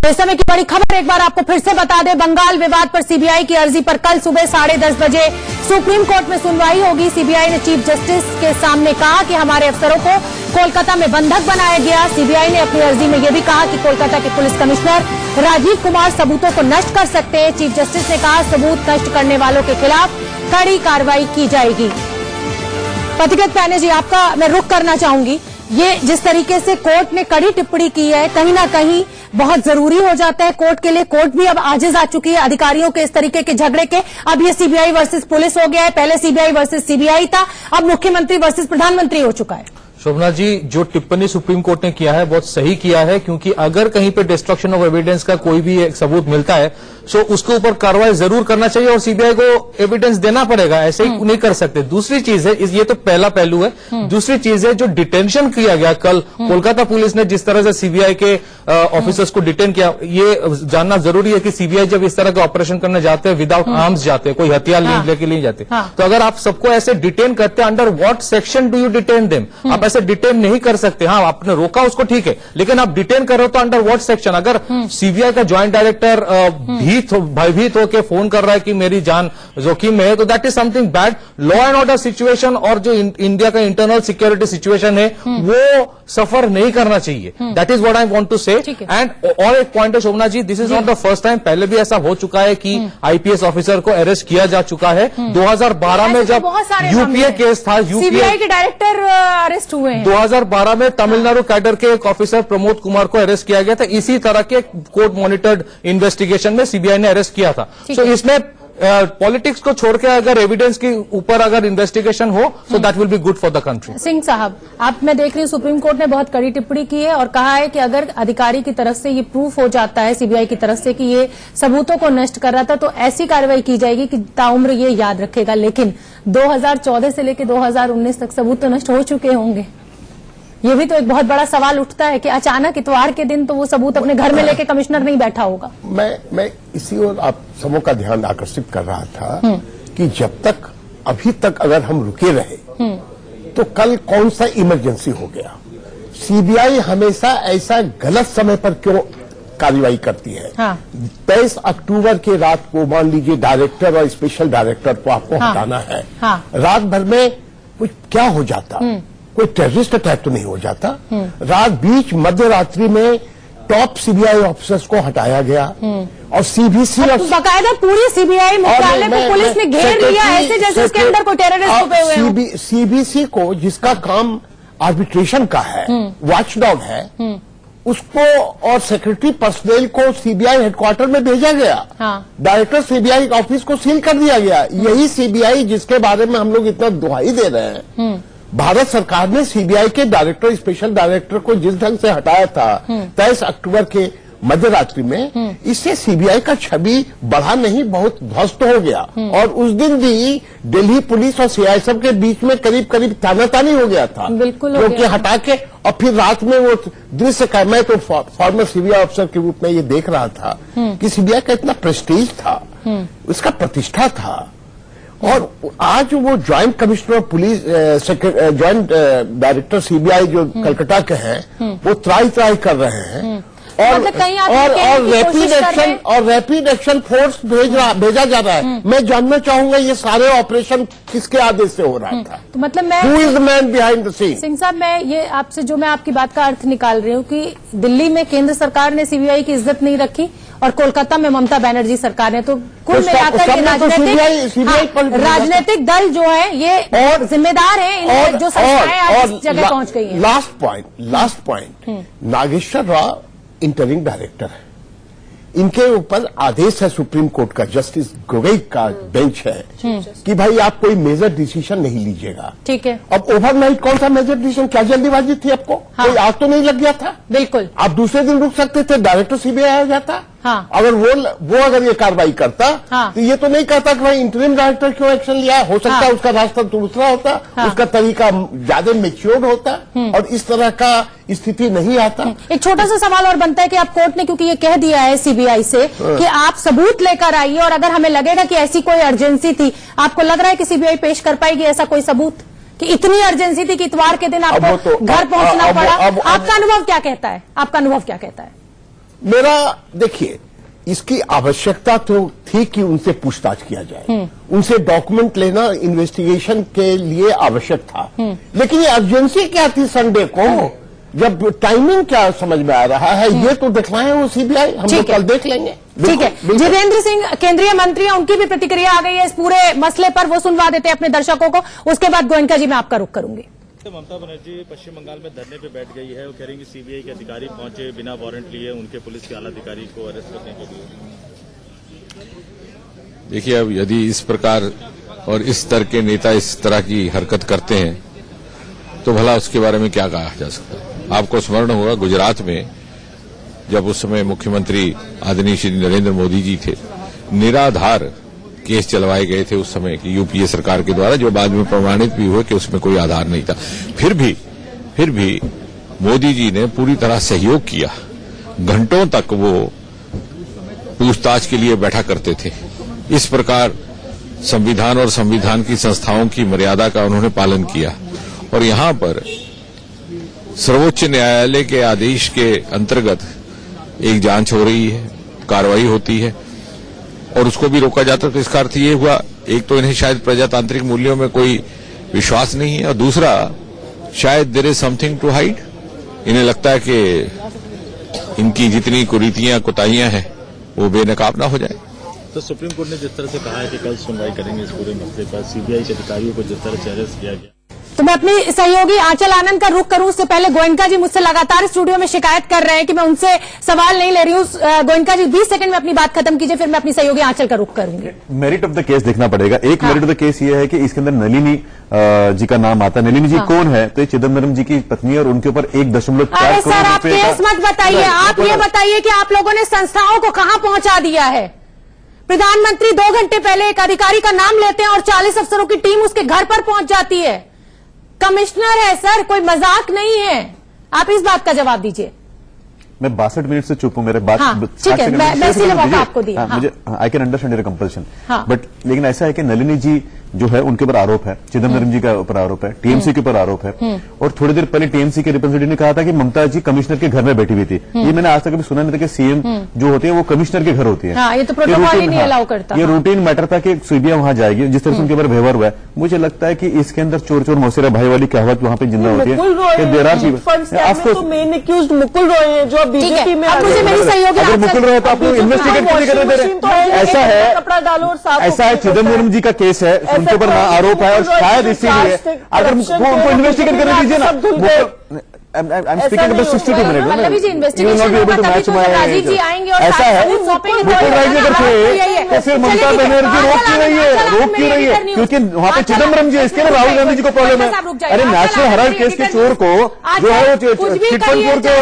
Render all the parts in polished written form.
इस समय की बड़ी खबर एक बार आपको फिर से बता दें, बंगाल विवाद पर सीबीआई की अर्जी पर कल सुबह 10:30 बजे सुप्रीम कोर्ट में सुनवाई होगी। सीबीआई ने चीफ जस्टिस के सामने कहा कि हमारे अफसरों को कोलकाता में बंधक बनाया गया। सीबीआई ने अपनी अर्जी में यह भी कहा कि कोलकाता के पुलिस कमिश्नर राजीव कुमार सबूतों को नष्ट कर सकते हैं। चीफ जस्टिस ने कहा, सबूत नष्ट करने वालों के खिलाफ कड़ी कार्रवाई की जाएगी। पथिगत पैने जी, आपका मैं रुख करना चाहूंगी। ये जिस तरीके से कोर्ट ने कड़ी टिप्पणी की है, कहीं ना कहीं बहुत जरूरी हो जाता है कोर्ट के लिए। कोर्ट भी अब आजिज आ चुकी है अधिकारियों के इस तरीके के झगड़े के। अब ये सीबीआई वर्सेस पुलिस हो गया है, पहले सीबीआई वर्सेस सीबीआई था, अब मुख्यमंत्री वर्सेस प्रधानमंत्री हो चुका है। शोभना जी, जो टिप्पणी सुप्रीम कोर्ट ने किया है बहुत सही किया है, क्योंकि अगर कहीं पे डिस्ट्रक्शन ऑफ एविडेंस का कोई भी एक सबूत मिलता है तो उसके ऊपर कार्रवाई जरूर करना चाहिए और सीबीआई को एविडेंस देना पड़ेगा। ऐसे ही नहीं कर सकते। दूसरी चीज है, ये तो पहला पहलू है। दूसरी चीज है जो डिटेंशन किया गया कल कोलकाता पुलिस ने, जिस तरह से सीबीआई के ऑफिसर्स को डिटेन किया, ये जानना जरूरी है कि सीबीआई जब इस तरह के ऑपरेशन करने जाते हैं विदाउट आर्म्स जाते हैं, कोई हथियार लेके नहीं जाते, तो अगर आप सबको ऐसे डिटेन करते हैं, under what section do you detain them? आप ऐसे डिटेन नहीं कर सकते। हाँ, आपने रोका उसको, ठीक है, लेकिन आप डिटेन कर रहे हो तो अंडर व्हाट सेक्शन? अगर सीबीआई का ज्वाइंट डायरेक्टर भयभीत होकर फोन कर रहा है कि मेरी जान जोखिम में है, तो that is something bad. Law and order situation और जो इंडिया का इंटरनल सिक्योरिटी सिचुएशन है वो सफर नहीं करना चाहिए। That is what I want to say. And और एक पॉइंट है Shobhana ji, this is not the first time, पहले भी ऐसा हो चुका है कि आईपीएस ऑफिसर को अरेस्ट किया जा चुका है। 2012 में जब यूपीए केस था, सीबीआई के डायरेक्टर अरेस्ट हुए हैं। 2012 में तमिलनाडु कैडर के एक ऑफिसर प्रमोद कुमार को अरेस्ट किया गया था। इसी तरह के कोर्ट मॉनिटर्ड इन्वेस्टिगेशन में सीबीआई ने अरेस्ट किया था। सो इसमें पॉलिटिक्स को छोड़ के अगर एविडेंस के ऊपर अगर इन्वेस्टिगेशन हो तो that will be good for the country. Singh साहब, आप मैं देख रही हूँ सुप्रीम कोर्ट ने बहुत कड़ी टिप्पणी की है और कहा है कि अगर अधिकारी की तरफ से ये प्रूफ हो जाता है सीबीआई की तरफ से कि ये सबूतों को नष्ट कर रहा था, तो ऐसी कार्रवाई की जाएगी कि ताउम्र ये याद रखेगा। लेकिन 2014 से लेकर 2019 तक सबूत तो नष्ट हो चुके होंगे। ये भी तो एक बहुत बड़ा सवाल उठता है कि अचानक इतवार के दिन तो वो सबूत अपने घर में लेके कमिश्नर नहीं बैठा होगा। मैं इसी ओर आप सबों का ध्यान आकर्षित कर रहा था कि जब तक अभी तक अगर हम रुके रहे तो कल कौन सा इमरजेंसी हो गया। सीबीआई हमेशा ऐसा गलत समय पर क्यों कार्रवाई करती है? 23 अक्टूबर के रात को मान लीजिए डायरेक्टर और स्पेशल डायरेक्टर को आपको हटाना है। रात भर में कुछ क्या हो जाता? कोई टेररिस्ट अटैक तो नहीं हो जाता? रात बीच मध्य रात्रि में टॉप सीबीआई ऑफिसर्स को हटाया गया और सीबीसी और बाकायदा पूरी सीबीआई मुख्यालय को पुलिस ने घेर लिया, ऐसे जैसे उसके अंदर कोई टेररिस्ट छुपे हुए हों। सीबीसी को, जिसका काम आर्बिट्रेशन का है, वॉचडॉग है, उसको और सेक्रेटरी पर्सनल को सीबीआई हेडक्वार्टर में भेजा गया। डायरेक्टर सीबीआई ऑफिस को सील कर दिया गया। यही सीबीआई जिसके बारे में हम लोग इतना दुहाई दे रहे हैं। भारत सरकार ने सीबीआई के डायरेक्टर, स्पेशल डायरेक्टर को जिस ढंग से हटाया था 23 अक्टूबर के मध्य रात्रि में, इससे सीबीआई का छवि बढ़ा नहीं, बहुत ध्वस्त हो गया। और उस दिन भी दिल्ली पुलिस और सीआईएसएफ के बीच में करीब करीब तानातानी हो गया था, क्योंकि हटा के और फिर रात में वो दृश्य का, मैं तो फॉर्मर सीबीआई अफसर के रूप में ये देख रहा था कि सीबीआई का इतना प्रेस्टीज था, उसका प्रतिष्ठा था। और आज वो joint commissioner of police, joint director CBI जो कलकत्ता के हैं, वो त्राई कर रहे हैं और रैपिड एक्शन फोर्स भेजा जा रहा है। मैं जानना चाहूंगा ये सारे ऑपरेशन किसके आदेश से हो रहा था? तो मतलब मैं who is the man behind the scene? Singh साहब, मैं ये आपसे जो मैं आपकी बात का अर्थ निकाल रही हूँ कि दिल्ली में केंद्र सरकार ने सीबीआई की इज्जत नहीं रखी और कोलकाता में ममता बनर्जी सरकार ने, तो कुल मिलाकर राजनीतिक दल जो है ये जिम्मेदार है, जो संस्थाएं आज इस जगह पहुंच गई हैं। Last point Nageshwar Rao interim director है, इनके ऊपर आदेश है सुप्रीम कोर्ट का, जस्टिस गोगोई का बेंच है कि भाई आप कोई मेजर डिसीजन नहीं लीजिएगा। ठीक है। अब ओवरनाइट कौन सा मेजर डिसीजन? क्या जल्दीबाजी थी आपको? कोई आग तो नहीं लग गया था? बिल्कुल। आप दूसरे दिन रुक सकते थे, डायरेक्टर सीबीआई आ जाता। अगर वो अगर ये कार्रवाई करता तो ये तो नहीं कहता कि भाई इंटरिम डायरेक्टर क्यों एक्शन लिया। हो सकता है उसका रास्ता दूसरा होता, उसका तरीका ज्यादा मैच्योर्ड होता और इस तरह का स्थिति नहीं आता। एक छोटा सा सवाल और बनता है कि आप कोर्ट ने क्योंकि ये कह दिया है सीबीआई से कि आप सबूत लेकर आइए, और अगर हमें लगेगा कि ऐसी कोई अर्जेंसी थी, आपको लग रहा है कि सीबीआई पेश कर पाएगी ऐसा कोई सबूत कि इतनी अर्जेंसी थी कि इतवार के दिन आपको घर पहुंचना पड़ा? आपका अनुभव क्या कहता है? आपका अनुभव क्या कहता है? मेरा देखिए, इसकी आवश्यकता तो थी कि उनसे पूछताछ किया जाए, उनसे डॉक्यूमेंट लेना इन्वेस्टिगेशन के लिए आवश्यक था। लेकिन ये अर्जेंसी क्या थी संडे को, जब टाइमिंग क्या समझ में आ रहा है, ये तो दिखलाएं वो सीबीआई, हम लोग कल देख लेंगे। ठीक है, जितेंद्र सिंह केंद्रीय मंत्री हैं, उनकी भी प्रतिक्रिया आ गई है इस पूरे मसले पर, वो सुनवा देते हैं अपने दर्शकों को। उसके बाद गोयनका जी मैं आपका रुख करूंगी। ममता बनर्जी पश्चिम बंगाल में धरने पे बैठ गई है। वो कह रही है कि सीबीआई के अधिकारी पहुंचे बिना वारंट लिए उनके पुलिस के आला अधिकारी को अरेस्ट करने के लिए। देखिए, अब यदि इस प्रकार और इस तरह के नेता इस तरह की हरकत करते हैं तो भला उसके बारे में क्या कहा जा सकता है। आपको स्मरण होगा गुजरात में जब उस समय मुख्यमंत्री आदरणीय श्री नरेंद्र मोदी जी थे, निराधार केस चलवाए गए थे उस समय की यूपीए सरकार के द्वारा, जो बाद में प्रमाणित भी हुए कि उसमें कोई आधार नहीं था। फिर भी मोदी जी ने पूरी तरह सहयोग किया, घंटों तक वो पूछताछ के लिए बैठा करते थे। इस प्रकार संविधान और संविधान की संस्थाओं की मर्यादा का उन्होंने पालन किया। और यहां पर सर्वोच्च न्यायालय के आदेश के अंतर्गत एक जांच हो रही है, कार्रवाई होती है और उसको भी रोका जाता है। तो इसका अर्थ ये हुआ, एक तो इन्हें शायद प्रजातांत्रिक मूल्यों में कोई विश्वास नहीं है और दूसरा शायद there is something to hide. इन्हें लगता है कि इनकी जितनी कुरीतियां कोताहियां हैं वो बेनकाब ना हो जाए। तो सुप्रीम कोर्ट ने जिस तरह से कहा है कि कल सुनवाई करेंगे इस पूरे मसले पर, सीबीआई के अधिकारियों को जिस तरह से अरेस्ट किया गया। तो मैं अपनी सहयोगी आंचल आनंद का रुख करूं उससे पहले गोयनका जी मुझसे लगातार स्टूडियो में शिकायत कर रहे हैं कि मैं उनसे सवाल नहीं ले रही हूं। गोयनका जी 20 सेकंड में अपनी बात खत्म कीजिए, फिर मैं अपनी सहयोगी आंचल का रुख करूंगी। मेरिट ऑफ द केस देखना पड़ेगा। एक मेरिट ऑफ द केस ये है कि इसके अंदर नलिनी जी का नाम आता है। नलिनी जी कौन है? तो ये चिदम्बरम जी की पत्नी है और उनके ऊपर 1.4 अरे सर, आप केस मत बताइए, आप ये बताइए कि आप लोगों ने संस्थाओं को कहां पहुंचा दिया है। प्रधानमंत्री 2 घंटे पहले एक अधिकारी का नाम लेते हैं और 40 अफसरों की टीम उसके घर पर पहुंच जाती है। कमिश्नर है सर, कोई मजाक नहीं है। आप इस बात का जवाब दीजिए। मैं 62 मिनट से चुप हूं, मेरे बात ठीक है, मैं इसीलिए मौका आपको दिया। मुझे I can understand your compulsion, but लेकिन ऐसा है कि नलिनी जी जो है उनके ऊपर आरोप है, चिदम्बरम जी के ऊपर आरोप है, टीएमसी के ऊपर आरोप है। और थोड़ी देर पहले टीएमसी के रिप्रेजेंटेटिव ने कहा था कि ममता जी कमिश्नर के घर में बैठी हुई थी। ये मैंने आज तक कभी सुना नहीं था कि सीएम जो होते हैं वो कमिश्नर के घर होती है। ये तो प्रोटोकॉल ही नहीं अलाउ करता। ये रूटीन मैटर था कि सीबीआई वहां जाएगी। जिस तरह से उनके ऊपर व्यवहार हुआ है, मुझे लगता है कि इसके अंदर चोर चोर मौसेरा भाई वाली कहावत वहां पे जिंदा होती है। मेन एक्यूज्ड मुकुल रॉय है जो बीजेपी में। अगर मुकुल रॉय तो आप लोग इन्वेस्टिगेट क्यों नहीं कर रहे? ऐसा है, कपड़ा डालो और साफ। ऐसा है, चिदम्बरम जी का केस है, उनके ऊपर आरोप है और शायद इसीलिए अगर उनको इन्वेस्टिगेट करने दीजिए ना। I'm speaking about 62 minutes. मतलब जी इन्वेस्टिगेशन होगा तभी तो राजीव जी आएंगे और ऐसा है, मुकुल राय जी अगर थे तो फिर ममता बनर्जी रोक क्यों रही है? क्योंकि वहां पे चिदम्बरम जी, इसके लिए राहुल गांधी जी को प्रॉब्लम है। अरे नेशनल हेराल्ड केस के चोर को जो है वो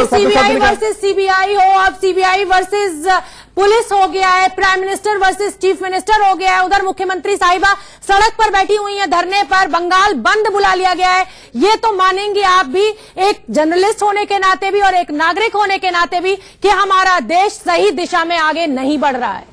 सीबीआई वर्सेज सीबीआई हो, अब सीबीआई वर्सेज पुलिस हो गया है, prime minister versus chief minister हो गया है, उधर मुख्यमंत्री साहिबा सड़क पर बैठी हुई है धरने पर, बंगाल बंद बुला लिया गया है। ये तो मानेंगे आप भी, एक जर्नलिस्ट होने के नाते भी और एक नागरिक होने के नाते भी, कि हमारा देश सही दिशा में आगे नहीं बढ़ रहा है।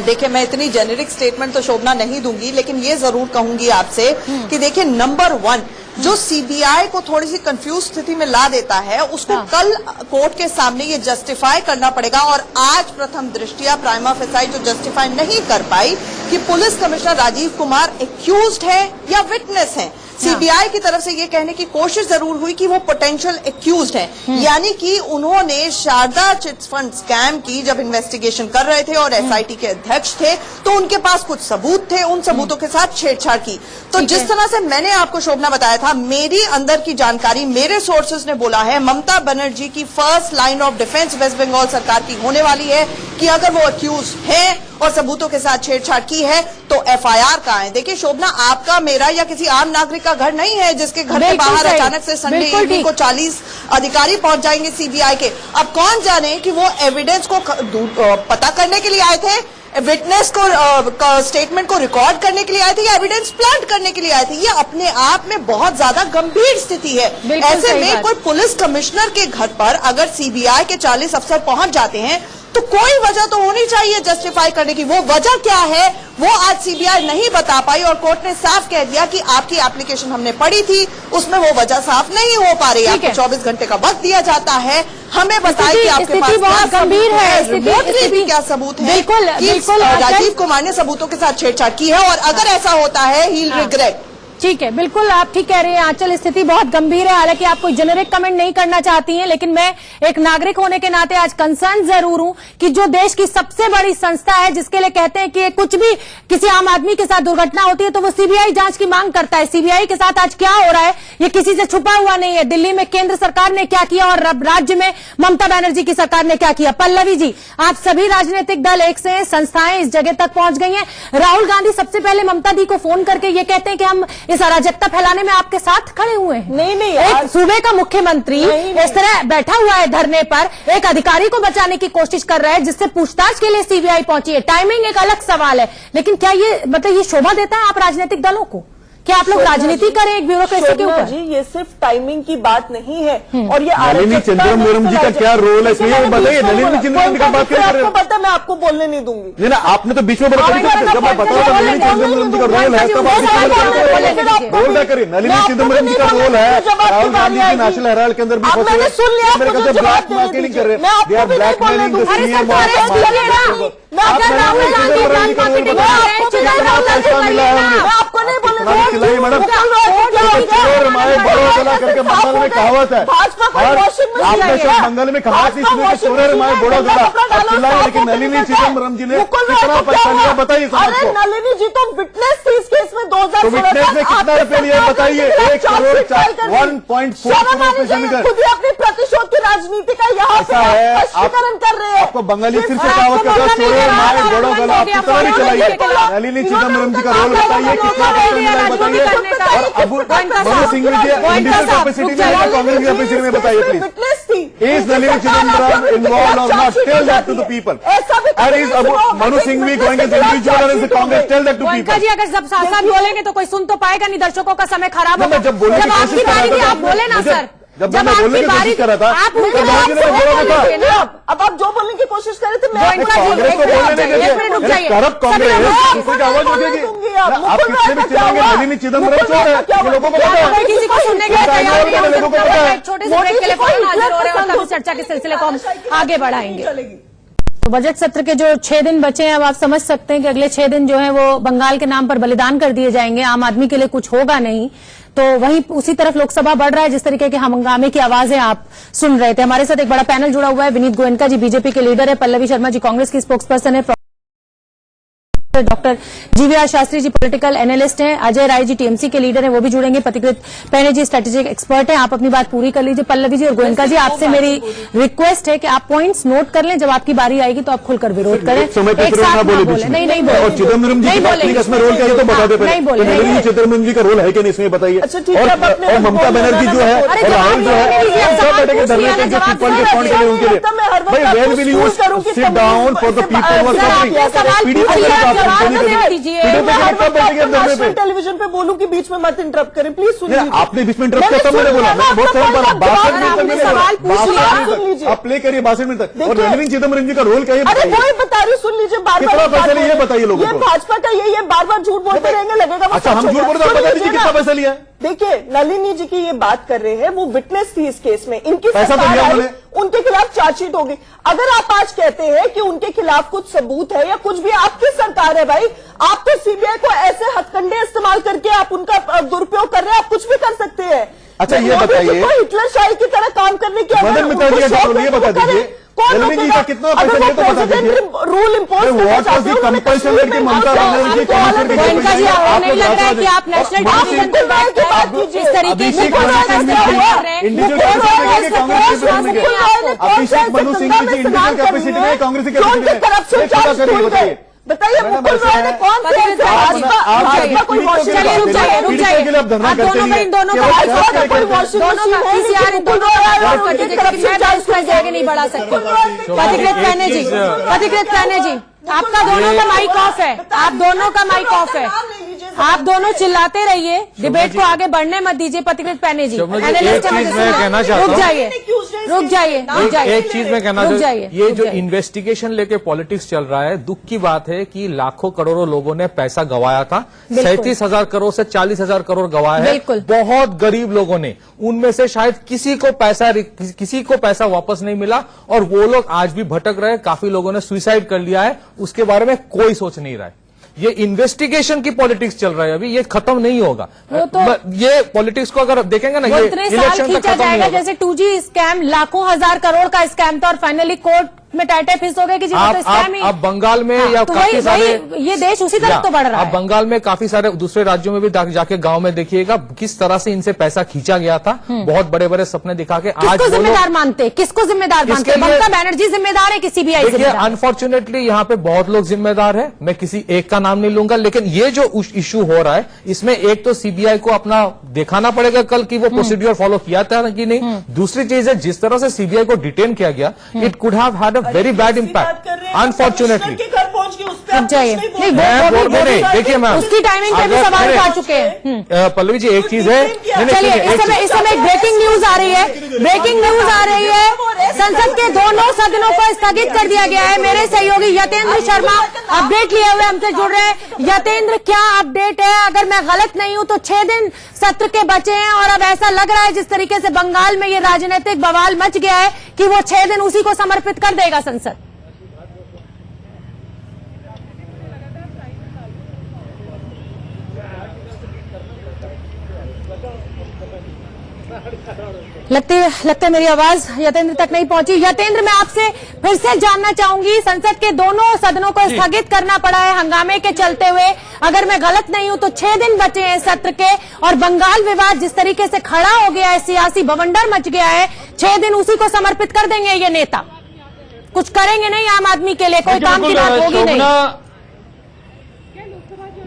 देखिए, मैं इतनी जेनेरिक स्टेटमेंट तो शोभना नहीं दूंगी, लेकिन ये जरूर कहूंगी आपसे कि देखिए, नंबर 1 जो सीबीआई को थोड़ी सी कंफ्यूज स्थिति में ला देता है, उसको कल कोर्ट के सामने ये जस्टिफाई करना पड़ेगा। और आज प्रथम दृष्टिया प्राइमा फेसाई जो जस्टिफाई नहीं कर पाई कि police commissioner Rajiv Kumar accused है या विटनेस है। सीबीआई की तरफ से ये कहने की कोशिश जरूर हुई कि वो पोटेंशियल एक्यूज्ड है, यानी कि उन्होंने शारदा चिट्स फंड स्कैम की जब इन्वेस्टिगेशन कर रहे थे और एसआईटी के अध्यक्ष थे, तो उनके पास कुछ सबूत थे, उन सबूतों के साथ छेड़छाड़ की। तो जिस तरह से मैंने आपको शोभना बताया था, मेरी अंदर की जानकारी, मेरे सोर्सेज ने बोला है, ममता बनर्जी की first line of defence West Bengal सरकार की होने वाली है कि अगर वो एक्यूज है और सबूतों के साथ छेड़छाड़ की है तो एफआईआर कहां है। देखिए शोभना, आपका मेरा या किसी आम नागरिक का घर नहीं है जिसके घर के बाहर अचानक से संडे इवनिंग को 40 अधिकारी पहुंच जाएंगे सीबीआई के। अब कौन जाने कि वो एविडेंस को पता करने के लिए आए थे, विटनेस को स्टेटमेंट को रिकॉर्ड करने के लिए आए थे, या एविडेंस प्लांट करने के लिए आए थे। ये अपने आप में बहुत ज्यादा गंभीर स्थिति है। ऐसे में कोई पुलिस कमिश्नर के घर पर अगर सीबीआई के 40 अफसर पहुंच जाते हैं तो कोई वजह तो होनी चाहिए जस्टिफाई करने की। वो वजह क्या है वो आज सीबीआई नहीं बता पाई और कोर्ट ने साफ कह दिया कि आपकी एप्लीकेशन हमने पढ़ी थी, उसमें वो वजह साफ नहीं हो पा रही। आपको 24 घंटे का वक्त दिया जाता है, हमें बताइए कि आपके पास बहुत गंभीर है, रिमोटली क्या सबूत है बिल्कुल, कि बिल्कुल, राजीव कुमार ने सबूतों के साथ छेड़छाड़ की है, और अगर ऐसा होता है ही विल रिग्रेट। ठीक है, बिल्कुल आप ठीक कह रहे हैं आंचल, स्थिति बहुत गंभीर है। हालांकि आप कोई जेनेरिक कमेंट नहीं करना चाहती हैं, लेकिन मैं एक नागरिक होने के नाते आज कंसर्न जरूर हूं कि जो देश की सबसे बड़ी संस्था है, जिसके लिए कहते हैं कि कुछ भी किसी आम आदमी के साथ दुर्घटना होती है तो वो सीबीआई जांच की मांग करता है। सीबीआई के साथ आज क्या हो रहा है ये किसी से छुपा हुआ नहीं है। दिल्ली में केंद्र सरकार ने क्या किया और राज्य में ममता बनर्जी की सरकार ने क्या किया। पल्लवी जी, आप सभी राजनीतिक दल एक से संस्थाएं इस जगह तक पहुंच गई हैं। राहुल गांधी सबसे पहले ममता दी को फोन करके ये कहते हैं कि हम इस अराजकता फैलाने में आपके साथ खड़े हुए हैं। नहीं, एक सूबे का मुख्यमंत्री इस तरह बैठा हुआ है धरने पर, एक अधिकारी को बचाने की कोशिश कर रहा है जिससे पूछताछ के लिए सीबीआई पहुंची है। टाइमिंग एक अलग सवाल है, लेकिन क्या ये मतलब ये शोभा देता है आप राजनीतिक दलों को? क्या आप लोग राजनीति करें एक ब्यूरोक्रेसी के ऊपर? जी, ये सिर्फ टाइमिंग की बात नहीं है और ये नलिनी चिदम्बरम जी का क्या रोल है इसलिए बताइए। नलिनी चिदम्बरम जी का बात क्या कर रहे आपको पता है, मैं आपको बोलने नहीं दूंगी। नहीं ना, आपने तो बीच में बोला जब मैं बताऊँ नलिनी चिदम्बरम जी का रोल है तब आप बोल क्या करिए। नलिनी चिदम्बरम जी का रोल है, राहुल गांधी की नेशनल हेराल्ड के अंदर भी मैंने सुन लिया, मेरे कहते ब्लैकमेलिंग कर रहे हैं, they are blackmailing the senior आपको नहीं बोलने खिलाई मैडम, चोर माए बड़ो गला करके बंगाल में कहावत है। आपने सब बंगाल में कहा थी चोर माए बड़ो गला खिलाई, लेकिन नलिनी चिदम्बरम जी ने कितना पैसा लिया बताइए सबको। नलिनी जी तो विटनेस थी इस केस में 2016 तो विटनेस ने कितना रुपए लिया बताइए। 1 करोड़ 1.4 करोड़ खुद ही अपनी प्रतिशोध की राजनीति का यहाँ स्पष्टीकरण कर रहे हैं। आपको बंगाली सिर्फ से कहावत करता चोर माए बड़ो गला आप कितना भी चलाइए। नलिनी चिदम्बरम जी का रोल बताइए, कितना पैसा मिला बताइए। और अब मनु सिंघवी जी इंडिविजुअल कैपेसिटी में या कांग्रेस की कैपेसिटी में बताइए प्लीज। विटनेस थी। Is Nalini Chidambaram involved or not? Tell that to the people. And is Manu Singhvi going as individual or as the Congress? Tell that to people. Goenka ji, अगर जब साथ बोलेंगे तो कोई सुन तो पाएगा नहीं, दर्शकों का समय खराब होगा। जब बोलने की कोशिश कर रहा था आप बोले ना सर, जब मैं बोलने की कोशिश कर रहा था आप अब आप जो बोलने की कोशिश कर रहे थे, मैं कांग्रेस को बोलने नहीं करप्ट कांग्रेस किसी की आवाज उठेगी। आप कितने भी चिल्लाएंगे नलिनी चिदम्बरम चोर है, ये लोगों को पता है। किसी को सुनने के लिए तैयार नहीं है, लोगों को पता है। छोटे से ब्रेक के लिए फोन हाजिर हो रहे हैं और तब चर्चा के सिलसिले को हम आगे बढ़ाएंगे। तो बजट सत्र के जो 6 दिन बचे हैं, अब आप समझ सकते हैं कि अगले 6 दिन जो है वो बंगाल के नाम पर बलिदान कर दिए जाएंगे। आम आदमी के लिए कुछ होगा नहीं, तो वहीं उसी तरफ लोकसभा बढ़ रहा है। जिस तरीके के हंगामे की आवाजें आप सुन रहे थे। हमारे साथ एक बड़ा पैनल जुड़ा हुआ है। विनीत गोयनका जी बीजेपी के लीडर है, पल्लवी शर्मा जी कांग्रेस की स्पोक्सपर्सन है, doctor GVR Shastri ji political analyst हैं, अजय राय जी टीएमसी के लीडर हैं, वो भी जुड़ेंगे, पथिकृत पैने जी स्ट्रेटेजिक एक्सपर्ट हैं। आप अपनी बात पूरी कर लीजिए। पल्लवी जी और गोयनका जी, आपसे मेरी रिक्वेस्ट है कि आप पॉइंट्स नोट कर लें, जब आपकी बारी आएगी तो आप खुलकर विरोध करें। एक साथ ना बोले। नहीं बोले। और चिदम्बरम जी की इसमें रोल क्या है तो बता दे। नहीं बोले। नलिनी चिदम्बरम जी का रोल है कि नहीं इसमें बताइए। और ममता बनर्जी जो है और राहुल जो है सब बैठे धरने पे जो पीपल के फ्रंट के लिए उनके लिए भाई well will you sit down for the people who are suffering. Television पे बोलूं कि बीच में मत इंटरप्ट करें प्लीज। सुनिए, आपने बीच में इंटरप्ट किया तब मैंने बोला। मैं बहुत सरल आप प्ले करिए 62 मिनट तक। और नलिनी चिदम्बरम जी का रोल क्या है? अरे वही बता रही, सुन लीजिए। बार कितना पैसा लिया ये बताइए लोगों को। भाजपा का ये बार बार झूठ बोलते रहेंगे, लगेगा। अच्छा हम झूठ बोलते, बता दीजिए कितना पैसा लिया है। देखिए, नलिनी जी की ये बात कर रहे हैं, वो विटनेस थी इस केस में। इनकी पैसा तो लिया उन्होंने, उनके खिलाफ चार्जशीट होगी। अगर आप आज कहते हैं कि उनके खिलाफ कुछ सबूत है या कुछ भी, आपकी सरकार है भाई, आप तो सीबीआई को ऐसे हथकंडे इस्तेमाल करके आप उनका दुरुपयोग कर रहे हैं, आप कुछ भी कर सकते हैं। अच्छा ये बताइए, हिटलर शाही की तरह काम करने की मदन मित्रा जी का ये बता दीजिए, नलिनी जी का कितना पैसा लिया तो बता दीजिए। Rule impose what was the compulsion की ममता बनर्जी कमिश्नर की गोयनका जी, आपको नहीं लग रहा है कि आप नेशनल टेलीविजन पर बैठ कर इस तरीके से इंडिविजुअल कैपेसिटी में कांग्रेस के अभिषेक मनु सिंह जी इंडिविजुअल कैपेसिटी में कांग्रेस के कैपेसिटी में बताइए। बताइए मुकुल रॉय ने कौन से भाजपा कोई वॉशिंग चलिए रुक जाइए आप दोनों का इन दोनों का कोई वॉशिंग मशीन है पीसीआर इन दोनों का मैं इसको आगे नहीं बढ़ा सकती। पथिकृत पैने जी आपका दोनों का माइक ऑफ है, आप दोनों का माइक ऑफ है। आप दोनों चिल्लाते रहिए, डिबेट को आगे बढ़ने मत दीजिए। पथिकृत पैने जी, शोभना जी, एक चीज मैं कहना चाहता हूं। रुक जाइए, रुक जाइए, रुक जाइए। एक चीज मैं कहना चाहता हूं, ये जो इन्वेस्टिगेशन लेके पॉलिटिक्स चल रहा है, दुख की बात है कि लाखों करोड़ों लोगों ने पैसा गंवाया था। 37,000 करोड़ से 40,000 करोड़ गंवाया है बहुत गरीब लोगों ने। उनमें से शायद किसी को पैसा वापस नहीं मिला और वो लोग आज भी भटक रहे हैं। काफी लोगों ने सुसाइड कर लिया है, उसके बारे में कोई सोच नहीं रहा है। ये इन्वेस्टिगेशन की पॉलिटिक्स चल रहा है अभी, ये खत्म नहीं होगा। ये पॉलिटिक्स को अगर देखेंगे ना, ये इलेक्शन तक खत्म नहीं होगा। जैसे 2G स्कैम लाखों हजार करोड़ का स्कैम था और फाइनली कोर्ट में टाइटे फिस हो गए कि जी तो स्कैम ही। अब बंगाल में या तो काफी सारे ये देश उसी तरफ तो बढ़ रहा है। अब बंगाल में काफी सारे दूसरे राज्यों में भी जाके गांव में देखिएगा किस तरह से इनसे पैसा खींचा गया था, बहुत बड़े बड़े सपने दिखा के। आज किसको जिम्मेदार मानते, किसको जिम्मेदार मानते? ममता बनर्जी जिम्मेदार है कि सीबीआई जिम्मेदार? अनफॉर्चुनेटली यहाँ पे बहुत लोग जिम्मेदार है, मैं किसी एक का नाम नहीं लूंगा, लेकिन ये जो इश्यू हो रहा है इसमें एक तो सीबीआई को अपना दिखाना पड़ेगा कल की वो प्रोसीड्यूर फॉलो किया था कि नहीं। दूसरी चीज है जिस तरह से सीबीआई को डिटेन किया गया, it could have had a very bad impact unfortunately. देखिए मैम, उसकी टाइमिंग पे भी सवाल उठा चुके हैं। पल्लवी जी एक चीज है, चलिए इस समय एक ब्रेकिंग न्यूज आ रही है, ब्रेकिंग न्यूज आ रही है। संसद के दोनों सदनों को स्थगित कर दिया गया है। मेरे सहयोगी यतेंद्र शर्मा अपडेट लिए हुए हमसे जुड़ रहे हैं। यतेंद्र, क्या अपडेट है? अगर मैं गलत नहीं हूं तो 6 दिन सत्र के बचे हैं और अब ऐसा लग रहा है जिस तरीके से बंगाल में ये राजनीतिक बवाल मच गया है कि वो 6 दिन उसी को समर्पित कर देगा संसद। लगता मेरी आवाज यतेंद्र तक नहीं पहुंची। यतेंद्र, मैं आपसे फिर से जानना चाहूंगी, संसद के दोनों सदनों को स्थगित करना पड़ा है हंगामे के चलते हुए। अगर मैं गलत नहीं हूं तो 6 दिन बचे हैं सत्र के और बंगाल विवाद जिस तरीके से खड़ा हो गया है, सियासी बवंडर मच गया है, 6 दिन उसी को समर्पित कर देंगे ये नेता? कुछ करेंगे नहीं आम आदमी के लिए? कोई काम की बात होगी नहीं?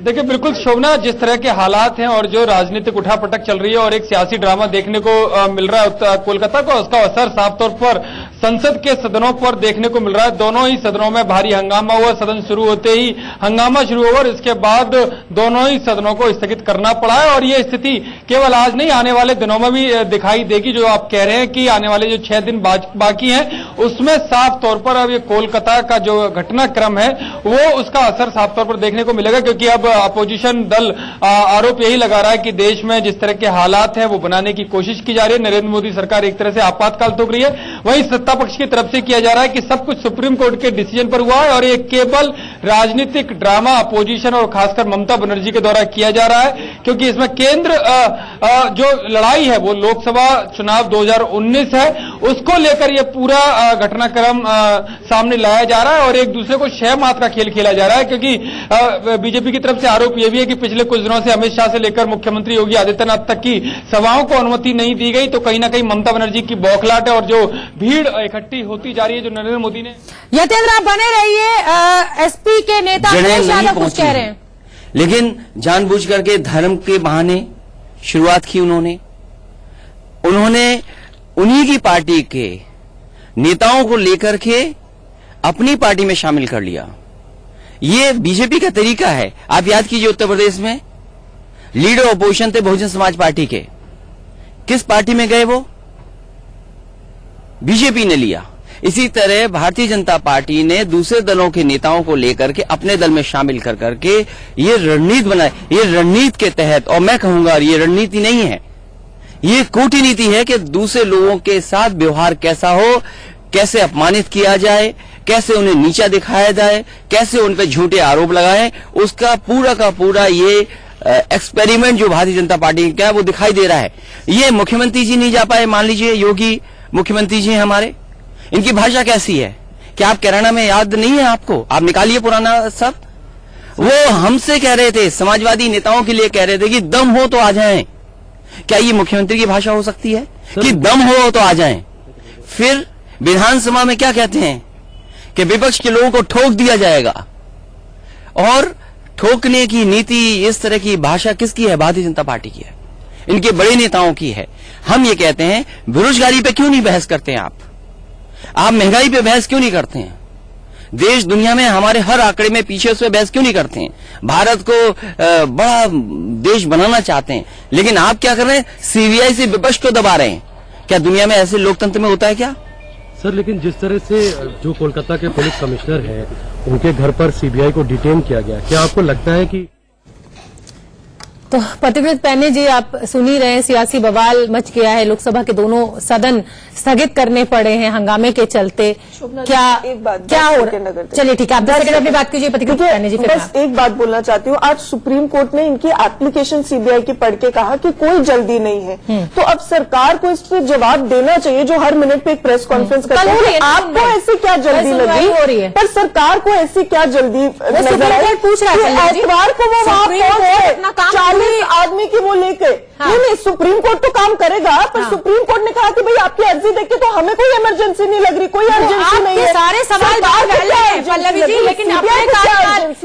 देखिए बिल्कुल शोभना, जिस तरह के हालात हैं और जो राजनीतिक उठापटक चल रही है और एक सियासी ड्रामा देखने को मिल रहा है कोलकाता को, उसका असर साफ तौर पर संसद के सदनों पर देखने को मिल रहा है। दोनों ही सदनों में भारी हंगामा हुआ, सदन शुरू होते ही हंगामा शुरू हुआ और इसके बाद दोनों ही सदनों को स्थगित करना पड़ा है। और ये स्थिति केवल आज नहीं, आने वाले दिनों में भी दिखाई देगी। जो आप कह रहे हैं कि आने वाले जो 6 दिन बाकी हैं, उसमें साफ तौर पर अब ये कोलकाता का जो घटनाक्रम है वो उसका असर साफ तौर पर देखने को मिलेगा, क्योंकि अब अपोजिशन दल आरोप यही लगा रहा है कि देश में जिस तरह के हालात हैं वो बनाने की कोशिश की जा रही है। नरेंद्र मोदी सरकार एक तरह से आपातकाल थोक रही है, वहीं सत्ता पक्ष की तरफ से किया जा रहा है कि सब कुछ सुप्रीम कोर्ट के डिसीजन पर हुआ है और ये केवल राजनीतिक ड्रामा अपोजिशन और खासकर ममता बनर्जी के द्वारा किया जा रहा है, क्योंकि इसमें केंद्र जो लड़ाई है वो लोकसभा चुनाव 2019 है, उसको लेकर ये पूरा घटनाक्रम सामने लाया जा रहा है और एक दूसरे को शह मात का खेल खेला जा रहा है। क्योंकि बीजेपी की तरफ से आरोप यह भी है कि पिछले कुछ दिनों से अमित शाह से लेकर मुख्यमंत्री योगी आदित्यनाथ तक की सभाओं को अनुमति नहीं दी गई, तो कहीं ना कहीं ममता बनर्जी की बौखलाहट है और जो भीड़ इकट्ठी होती जा रही है जो नरेंद्र मोदी ने। यतेंद्र, आप बने रहिए। एसपी के नेता अखिलेश यादव कुछ कह रहे हैं, लेकिन जानबूझ करके धर्म के बहाने शुरुआत की उन्होंने उन्हीं की पार्टी के नेताओं को लेकर के अपनी पार्टी में शामिल कर लिया। ये बीजेपी का तरीका है। आप याद कीजिए, उत्तर प्रदेश में लीडर अपोजिशन थे बहुजन समाज पार्टी के, किस पार्टी में गए वो? बीजेपी ने लिया। इसी तरह भारतीय जनता पार्टी ने दूसरे दलों के नेताओं को लेकर के अपने दल में शामिल कर करके ये रणनीति बनाई। ये रणनीति के तहत, और मैं कहूंगा ये रणनीति नहीं है, ये कूटनीति है कि दूसरे लोगों के साथ व्यवहार कैसा हो, कैसे अपमानित किया जाए, कैसे उन्हें नीचा दिखाया जाए, कैसे उन पर झूठे आरोप लगाए, उसका पूरा का पूरा ये एक्सपेरिमेंट जो भारतीय जनता पार्टी का है वो दिखाई दे रहा है। ये मुख्यमंत्री जी नहीं जा पाए, मान लीजिए योगी मुख्यमंत्री जी हमारे, इनकी भाषा कैसी है? क्या आप कैराना में याद नहीं है आपको? आप निकालिए पुराना सब। वो हमसे कह रहे थे, समाजवादी नेताओं के लिए कह रहे थे कि दम हो तो आ जाएं। क्या ये मुख्यमंत्री की भाषा हो सकती है कि दम हो तो आ जाएं? फिर विधानसभा में क्या कहते हैं कि विपक्ष के लोगों को ठोक दिया जाएगा, और ठोकने की नीति, इस तरह की भाषा किसकी है? भारतीय जनता पार्टी की है, इनके बड़े नेताओं की है। हम ये कहते हैं बेरोजगारी पे क्यों नहीं बहस करते हैं आप महंगाई पे बहस क्यों नहीं करते हैं? देश दुनिया में हमारे हर आंकड़े में पीछे उस पर बहस क्यों नहीं करते हैं? भारत को बड़ा देश बनाना चाहते हैं, लेकिन आप क्या कर रहे हैं? सीबीआई से विपक्ष को दबा रहे हैं। क्या दुनिया में ऐसे लोकतंत्र में होता है क्या? सर, लेकिन जिस तरह से जो कोलकाता के पुलिस कमिश्नर हैं, उनके घर पर सीबीआई को डिटेन किया गया, क्या आपको लगता है कि तो पथिकृत पैने जी, आप सुन ही रहे हैं, सियासी बवाल मच गया है। लोकसभा के दोनों सदन स्थगित करने पड़े हैं हंगामे के चलते। क्या हो रहा है? चलिए ठीक है, आप 10 सेकंड अपनी बात कीजिए पथिकृत पैने जी। बस एक बात बोलना चाहती हूँ, आज सुप्रीम कोर्ट ने इनकी एप्लीकेशन सीबीआई की पढ़ के कहा कि कोई जल्दी नहीं है, तो अब सरकार को इस पर जवाब देना चाहिए, जो हर मिनट पे एक प्रेस कॉन्फ्रेंस करती है। आपको ऐसी क्या जल्दी लगी हो रही है? पर सरकार को ऐसी क्या जल्दी पूछ रहा है एतवार को वो वहां 40 आदमी की वो लेके नहीं, सुप्रीम कोर्ट तो काम करेगा, पर सुप्रीम कोर्ट ने कहा कि भाई आपकी अर्जी देख के तो हमें कोई इमरजेंसी नहीं लग रही, कोई अर्जेंसी नहीं है। सारे सवाल पल्लवी जी, लेकिन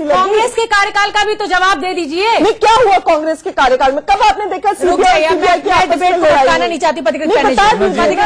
कांग्रेस के कार्यकाल का भी तो जवाब दे दीजिए। नहीं, क्या हुआ कांग्रेस के कार्यकाल में? कब आपने देखा सीबीआई नहीं चाहती पथिकृत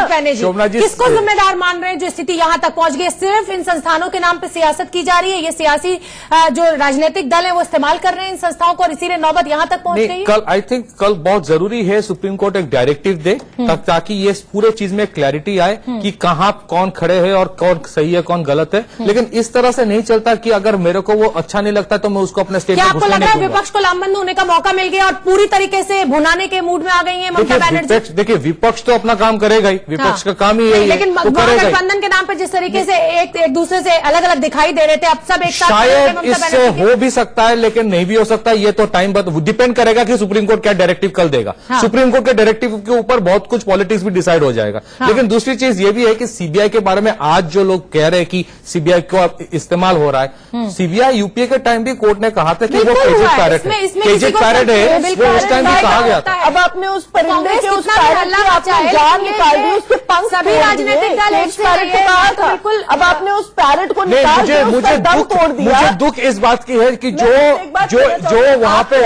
पैने जी, किसको जिम्मेदार मान रहे हैं जो स्थिति यहाँ तक पहुंच गई? सिर्फ इन संस्थानों के नाम पे सियासत की जा रही है, ये सियासी जो राजनीतिक दल है वो इस्तेमाल कर रहे हैं इन संस्थाओं को, और इसीलिए नौबत यहाँ तक पहुंच गई। कल आई थिंक कल बहुत जरूरी है सुप्रीम कोर्ट एक डायरेक्टिव दे, ताकि ये पूरे चीज में क्लैरिटी आए कि कहां कौन खड़े हैं और कौन सही है कौन गलत है। लेकिन इस तरह से नहीं चलता कि अगर मेरे को वो अच्छा नहीं लगता तो मैं उसको अपने स्टेट में घुसने नहीं दूंगा। क्या आपको लग रहा है विपक्ष को लामबंद होने का मौका मिल गया और पूरी तरीके से भुनाने के मूड में आ गई है ममता बनर्जी? देखिए, विपक्ष तो अपना काम करेगा ही, विपक्ष का काम ही है, लेकिन गठबंधन के नाम पर जिस तरीके से एक दूसरे से अलग अलग दिखाई दे रहे थे, अब सब एक साथ शायद इससे हो भी सकता है, लेकिन नहीं भी हो सकता। ये तो टाइम डिपेंड करेगा कि सुप्रीम कोर्ट क्या डायरेक्टिव कल देगा। सुप्रीम कोर्ट के डायरेक्टिव के ऊपर बहुत कुछ पॉलिटिक्स भी डिसाइड हो जाएगा। लेकिन दूसरी चीज ये भी है कि सीबीआई के बारे में आज जो लोग कह रहे हैं कि सीबीआई को इस्तेमाल हो रहा है, सीबीआई यूपीए के टाइम भी कोर्ट ने कहा था कि वो केजेड पैरेट है, केजेड पैरेट है, वो उस टाइम भी कहा गया था। अब आपने उस परिंदे के उस पैरेट की आपने जान निकाल दी, उसके पंख सभी राजनीतिक दल पैरेट को कहा था, अब आपने उस पैरेट को निकाल के उसका दम तोड़ दिया। मुझे दुख इस बात की है कि जो वहां पे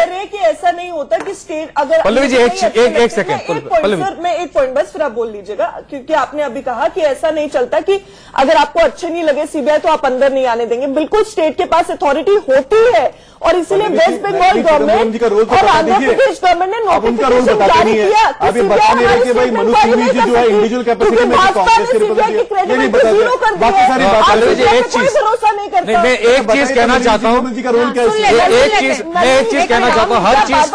ऐसा नहीं होता कि स्टेट अगर पल्लवी जी एक सेकंड, मैं एक पॉइंट बस फिर आप बोल लीजिएगा, क्योंकि आपने अभी कहा कि ऐसा नहीं चलता कि अगर आपको अच्छे नहीं लगे सीबीआई तो आप अंदर नहीं आने देंगे। बिल्कुल स्टेट के पास अथॉरिटी होती है, और इसीलिए वेस्ट बंगाल गवर्नमेंट और आंध्र प्रदेश गवर्नमेंट ने नोटिफिकेशन जारी किया। आप ये बता नहीं रहे कि भाई मनोज सिंह जी जो है इंडिविजुअल कैपेसिटी में कांग्रेस के रिप्रेजेंटेटिव ये नहीं बताते, बाकी सारी बात एक चीज भरोसा नहीं करता। मैं एक चीज कहना चाहता हूँ, का रोल क्या है? मैं एक चीज कहना चाहता हूँ, हर चीज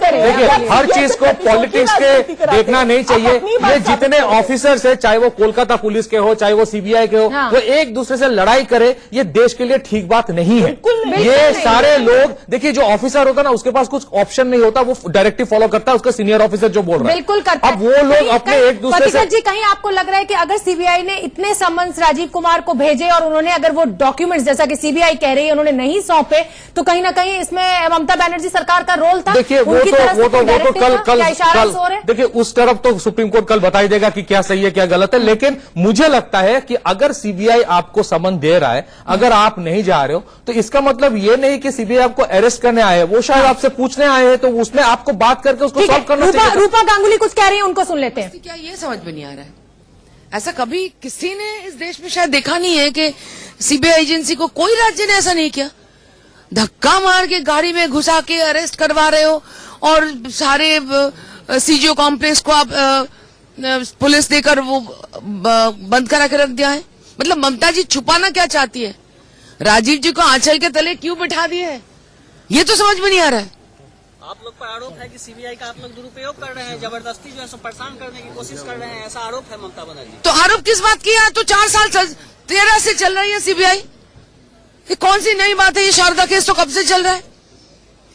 देखिए, हर चीज को पॉलिटिक्स के देखना नहीं चाहिए। ये जितने ऑफिसर्स है, चाहे वो कोलकाता पुलिस के हो, चाहे वो सीबीआई के हो, वो एक दूसरे से लड़ाई करे, ये देश के लिए ठीक बात नहीं है। ये सारे लोग देखिए, जो ऑफिसर होता है ना, उसके पास कुछ ऑप्शन नहीं होता, वो डायरेक्टिव फॉलो करता है उसका सीनियर ऑफिसर जो बोल रहा है, बिल्कुल करता है। अब वो लोग अपने एक दूसरे से जी, कहीं आपको लग रहा है कि अगर सीबीआई ने इतने समन्स राजीव कुमार को भेजे और उन्होंने अगर वो डॉक्यूमेंट्स, जैसा कि सीबीआई कह रही है, उन्होंने नहीं सौंपे, तो कहीं ना कहीं इसमें ममता बनर्जी सरकार का रोल था? देखिए, वो तो कल देखिए उस तरफ तो सुप्रीम कोर्ट कल बताई देगा कि क्या सही है क्या गलत है। लेकिन मुझे लगता है कि अगर सीबीआई आपको समन दे रहा है, अगर आप नहीं जा रहे हो, तो इसका मतलब ये नहीं कि सीबीआई आपको अरेस्ट करने आए हैं, वो शायद आपसे पूछने आए हैं, तो उसमें आपको बात करके उसको सॉल्व करना चाहिए। रूपा गांगुली कुछ कह रही है, उनको सुन लेते हैं। क्या ये समझ में नहीं आ रहा है? ऐसा कभी किसी ने इस देश में शायद देखा नहीं है कि सीबीआई एजेंसी को कोई राज्य ने ऐसा नहीं किया। धक्का मार के गाड़ी में घुसा के अरेस्ट करवा रहे हो और सारे सीजीओ कॉम्प्लेक्स को आप पुलिस देकर वो बंद करा के रख दिया है। मतलब ममता जी छुपाना क्या चाहती है? राजीव जी को आंचल के तले क्यों बिठा दिए है, ये तो समझ में नहीं आ रहा है। आप लोग पर आरोप है कि सीबीआई का आप लोग दुरुपयोग कर रहे हैं, जबरदस्ती जो है सो परेशान करने की कोशिश कर रहे हैं, ऐसा आरोप है ममता बनर्जी। तो आरोप किस बात की है? तो 4 साल 13 से चल रही है सीबीआई, ये कौन सी नई बात है? ये शारदा केस तो कब से चल रहा है।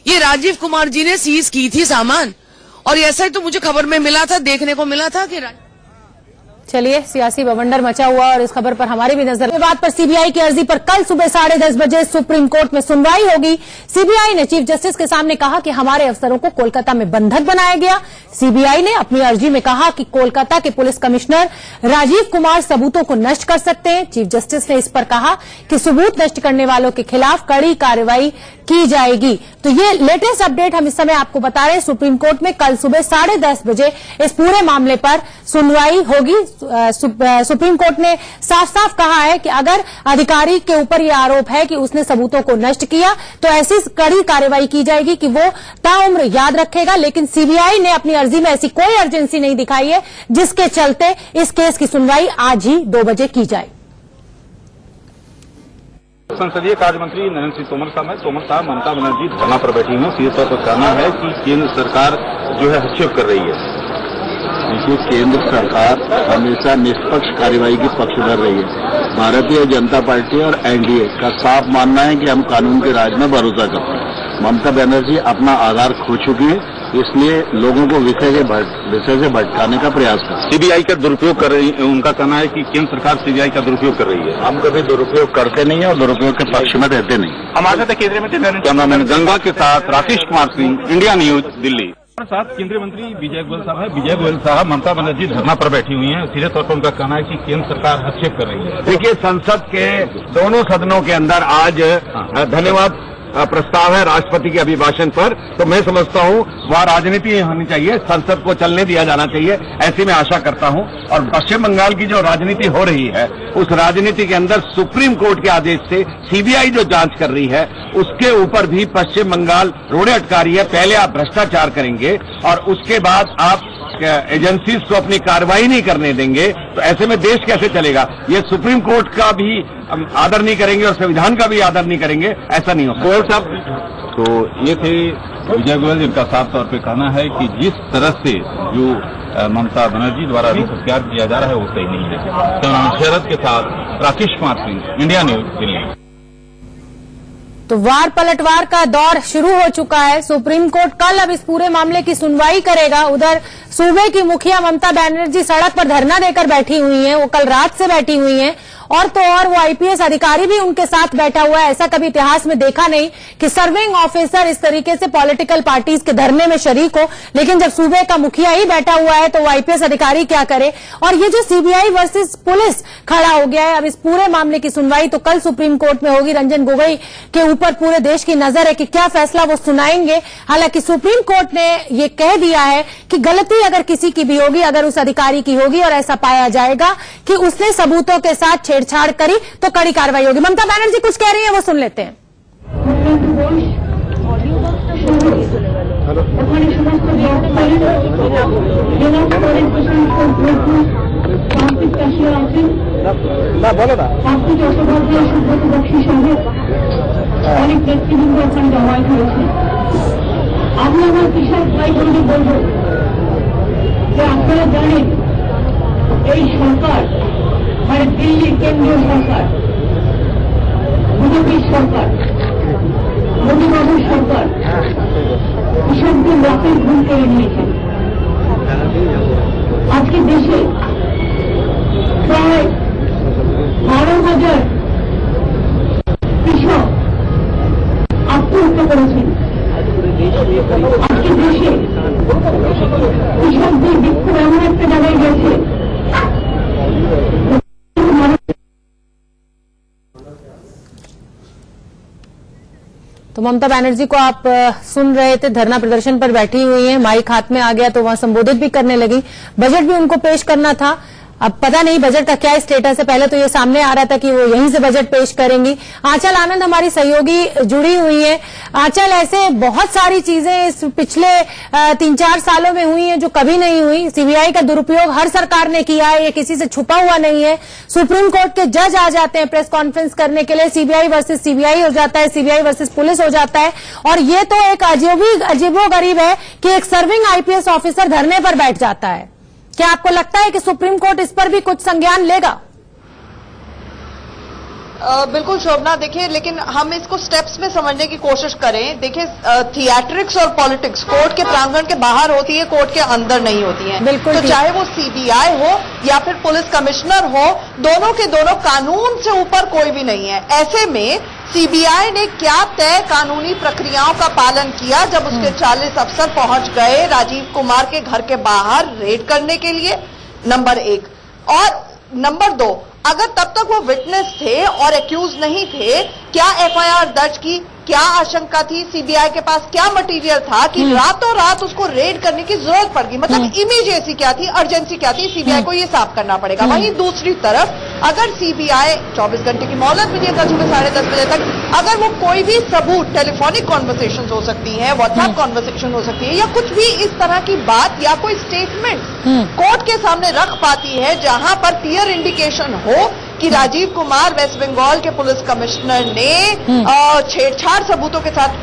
ये राजीव कुमार जी ने सीज की थी सामान, और ऐसा ही तो मुझे खबर में मिला था, देखने को मिला था कि चलिए, सियासी बवंडर मचा हुआ और इस खबर पर हमारी भी नजर। विवाद पर सीबीआई की अर्जी पर कल सुबह 10:30 बजे सुप्रीम कोर्ट में सुनवाई होगी। सीबीआई ने चीफ जस्टिस के सामने कहा कि हमारे अफसरों को कोलकाता में बंधक बनाया गया। सीबीआई ने अपनी अर्जी में कहा कि कोलकाता के पुलिस कमिश्नर राजीव कुमार सबूतों को नष्ट कर सकते हैं। चीफ जस्टिस ने इस पर कहा कि सबूत नष्ट करने वालों के खिलाफ कड़ी कार्रवाई की जाएगी। तो ये लेटेस्ट अपडेट हम इस समय आपको बता रहे हैं। सुप्रीम कोर्ट में कल सुबह 10:30 बजे इस पूरे मामले पर सुनवाई होगी। सुप्रीम कोर्ट ने साफ साफ कहा है कि अगर अधिकारी के ऊपर यह आरोप है कि उसने सबूतों को नष्ट किया तो ऐसी कड़ी कार्रवाई की जाएगी कि वो ताउम्र याद रखेगा। लेकिन सीबीआई ने अपनी अर्जी में ऐसी कोई अर्जेंसी नहीं दिखाई है, जिसके चलते इस केस की सुनवाई आज ही 2 बजे की जाए। संसदीय कार्य मंत्री नरेंद्र सिंह तोमर साहब ममता बनर्जी धरना पर बैठी हुई, सीधे तौर पर कहना है कि केंद्र सरकार जो है हस्तक्षेप कर रही है। देखिए, केंद्र सरकार हमेशा निष्पक्ष कार्रवाई की पक्षधर रही है। भारतीय जनता पार्टी और एनडीए का साफ मानना है कि हम कानून के राज में भरोसा करते हैं। ममता बनर्जी अपना आधार खो चुकी है, इसलिए लोगों को विषय से भटकाने का प्रयास कर सीबीआई का दुरुपयोग कर रही है। उनका कहना है कि केंद्र सरकार सीबीआई का दुरुपयोग कर रही है। हम कभी दुरुपयोग करते नहीं है और दुरुपयोग के पक्ष में रहते नहीं। हमारे साथ केंद्रीय मंत्री कैमरामैन गंगा के साथ राकेश कुमार सिंह, इंडिया न्यूज, दिल्ली। साथ केंद्रीय मंत्री विजय गोयल साहब है। विजय गोयल साहब, ममता बनर्जी धरना पर बैठी हुई हैं, सीधे तौर पर उनका कहना है कि केंद्र सरकार हस्तक्षेप कर रही है। देखिए, संसद के दोनों सदनों के अंदर आज धन्यवाद प्रस्ताव है राष्ट्रपति के अभिभाषण पर, तो मैं समझता हूं वहां राजनीति होनी चाहिए, संसद को चलने दिया जाना चाहिए, ऐसी मैं आशा करता हूं। और पश्चिम बंगाल की जो राजनीति हो रही है, उस राजनीति के अंदर सुप्रीम कोर्ट के आदेश से सीबीआई जो जांच कर रही है, उसके ऊपर भी पश्चिम बंगाल रोड़े अटका रही है। पहले आप भ्रष्टाचार करेंगे और उसके बाद आप एजेंसीज को अपनी कार्रवाई नहीं करने देंगे, तो ऐसे में देश कैसे चलेगा? ये सुप्रीम कोर्ट का भी आदर नहीं करेंगे और संविधान का भी आदर नहीं करेंगे, ऐसा नहीं होगा। गोयल साहब, तो ये थे विजय गोयल, जिनका साफ तौर पे कहना है कि जिस तरह से जो ममता बनर्जी द्वारा अभी प्रत्यार किया जा रहा है वो सही नहीं है। शरद के साथ राकेश कुमार सिंह, इंडिया न्यूज, दिल्ली। तो वार पलटवार का दौर शुरू हो चुका है। सुप्रीम कोर्ट कल अब इस पूरे मामले की सुनवाई करेगा। उधर सूबे की मुखिया ममता बनर्जी सड़क पर धरना देकर बैठी हुई हैं, वो कल रात से बैठी हुई हैं, और तो और वो आईपीएस अधिकारी भी उनके साथ बैठा हुआ है। ऐसा कभी इतिहास में देखा नहीं कि सर्विंग ऑफिसर इस तरीके से पॉलिटिकल पार्टीज के धरने में शरीक हो। लेकिन जब सूबे का मुखिया ही बैठा हुआ है तो वो आईपीएस अधिकारी क्या करे? और ये जो सीबीआई वर्सेस पुलिस खड़ा हो गया है, अब इस पूरे मामले की सुनवाई तो कल सुप्रीम कोर्ट में होगी। रंजन गोगोई के ऊपर पूरे देश की नजर है कि क्या फैसला वो सुनाएंगे। हालांकि सुप्रीम कोर्ट ने ये कह दिया है कि गलती अगर किसी की भी होगी, अगर उस अधिकारी की होगी और ऐसा पाया जाएगा कि उसने सबूतों के साथ छेड़छाड़ करी, तो कड़ी कार्रवाई होगी। ममता बनर्जी कुछ कह रही है, वो सुन लेते हैं। बोलो ना। অনেক ব্যক্তিবৃন্দ ওখানে জমায়েত হয়েছে। আমি আমার কৃষক ভাইবোনদের বলবো যে আপনারা জানেন এই সরকার মানে দিল্লির কেন্দ্রীয় সরকার, বিজেপির সরকার, মোদীবাবুর সরকার কৃষকদের রাতের ঘুম কেড়ে নিয়েছে। আজকে দেশে প্রায় 12,000 কৃষক আত্মহত্যা করেছেন। আজকে দেশে কৃষকদের বিক্ষোভ এমন একটা জায়গায় গেছে। तो ममता बनर्जी को आप सुन रहे थे, धरना प्रदर्शन पर बैठी हुई हैं, माइक हाथ में आ गया तो वहां संबोधित भी करने लगी। बजट भी उनको पेश करना था। अब पता नहीं बजट का क्या स्टेटस है। पहले तो ये सामने आ रहा था कि वो यहीं से बजट पेश करेंगी। आंचल आनंद हमारी सहयोगी जुड़ी हुई है। आंचल, ऐसे बहुत सारी चीजें इस पिछले 3-4 सालों में हुई हैं जो कभी नहीं हुई। सीबीआई का दुरुपयोग हर सरकार ने किया है, ये किसी से छुपा हुआ नहीं है। सुप्रीम कोर्ट के जज आ जाते हैं प्रेस कॉन्फ्रेंस करने के लिए, सीबीआई वर्सेस सीबीआई हो जाता है, सीबीआई वर्सेस पुलिस हो जाता है। और ये तो एक अजीबोगरीब है कि एक सर्विंग आईपीएस ऑफिसर धरने पर बैठ जाता है। क्या आपको लगता है कि सुप्रीम कोर्ट इस पर भी कुछ संज्ञान लेगा? बिल्कुल शोभना, देखिए, लेकिन हम इसको स्टेप्स में समझने की कोशिश करें। देखिए, थिएट्रिक्स और पॉलिटिक्स कोर्ट के प्रांगण के बाहर होती है, कोर्ट के अंदर नहीं होती है। बिल्कुल। तो चाहे वो सीबीआई हो या फिर पुलिस कमिश्नर हो, दोनों के दोनों कानून से ऊपर कोई भी नहीं है। ऐसे में सीबीआई ने क्या तय कानूनी प्रक्रियाओं का पालन किया जब उसके 40 अफसर पहुंच गए राजीव कुमार के घर के बाहर रेड करने के लिए? नंबर 1। और नंबर 2, अगर तब तक वो विटनेस थे और एक्यूज नहीं थे, क्या एफआईआर दर्ज की, क्या आशंका थी, सीबीआई के पास क्या मटेरियल था कि रातों रात उसको रेड करने की जरूरत पड़ गई? मतलब इमीडिएसी क्या थी, अर्जेंसी क्या थी, सीबीआई को ये साफ करना पड़ेगा। वहीं दूसरी तरफ अगर सीबीआई 24 घंटे की मोहलत मिली है कल सुबह 10:30 बजे तक, अगर वो कोई भी सबूत, टेलीफोनिक कॉन्वर्सेशन हो सकती है, व्हाट्सएप कॉन्वर्सेशन हो सकती है, या कुछ भी इस तरह की बात या कोई स्टेटमेंट कोर्ट के सामने रख पाती है जहां पर क्लियर इंडिकेशन हो कि राजीव कुमार वेस्ट बंगाल के पुलिस कमिश्नर ने छेड़छाड़ सबूतों के साथ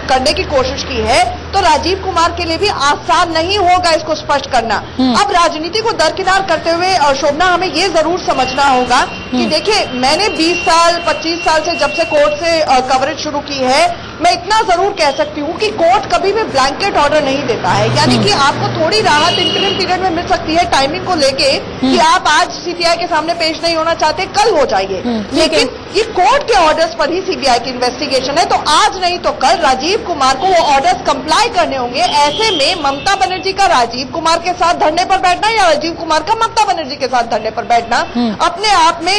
करने की कोशिश की है, तो राजीव कुमार के लिए भी आसान नहीं होगा इसको स्पष्ट करना। अब राजनीति को दरकिनार करते हुए शोभना, हमें ये जरूर समझना होगा कि देखिए, मैंने 20 साल 25 साल से जब से कोर्ट से कवरेज शुरू की है, मैं इतना जरूर कह सकती हूँ कि कोर्ट कभी भी ब्लैंकेट ऑर्डर नहीं देता है। यानी कि आपको थोड़ी राहत इंटरिम पीरियड में मिल सकती है टाइमिंग को लेके कि आप आज सीबीआई के सामने पेश नहीं होना चाहते, कल हो जाइए, लेकिन ये कोर्ट के ऑर्डर्स पर ही सीबीआई की इन्वेस्टिगेशन है, तो आज नहीं तो कल राजीव कुमार को वो ऑर्डर्स कंप्लाई करने होंगे। ऐसे में ममता बनर्जी का राजीव कुमार के साथ धरने पर बैठना या राजीव कुमार का ममता बनर्जी के साथ धरने पर बैठना अपने आप में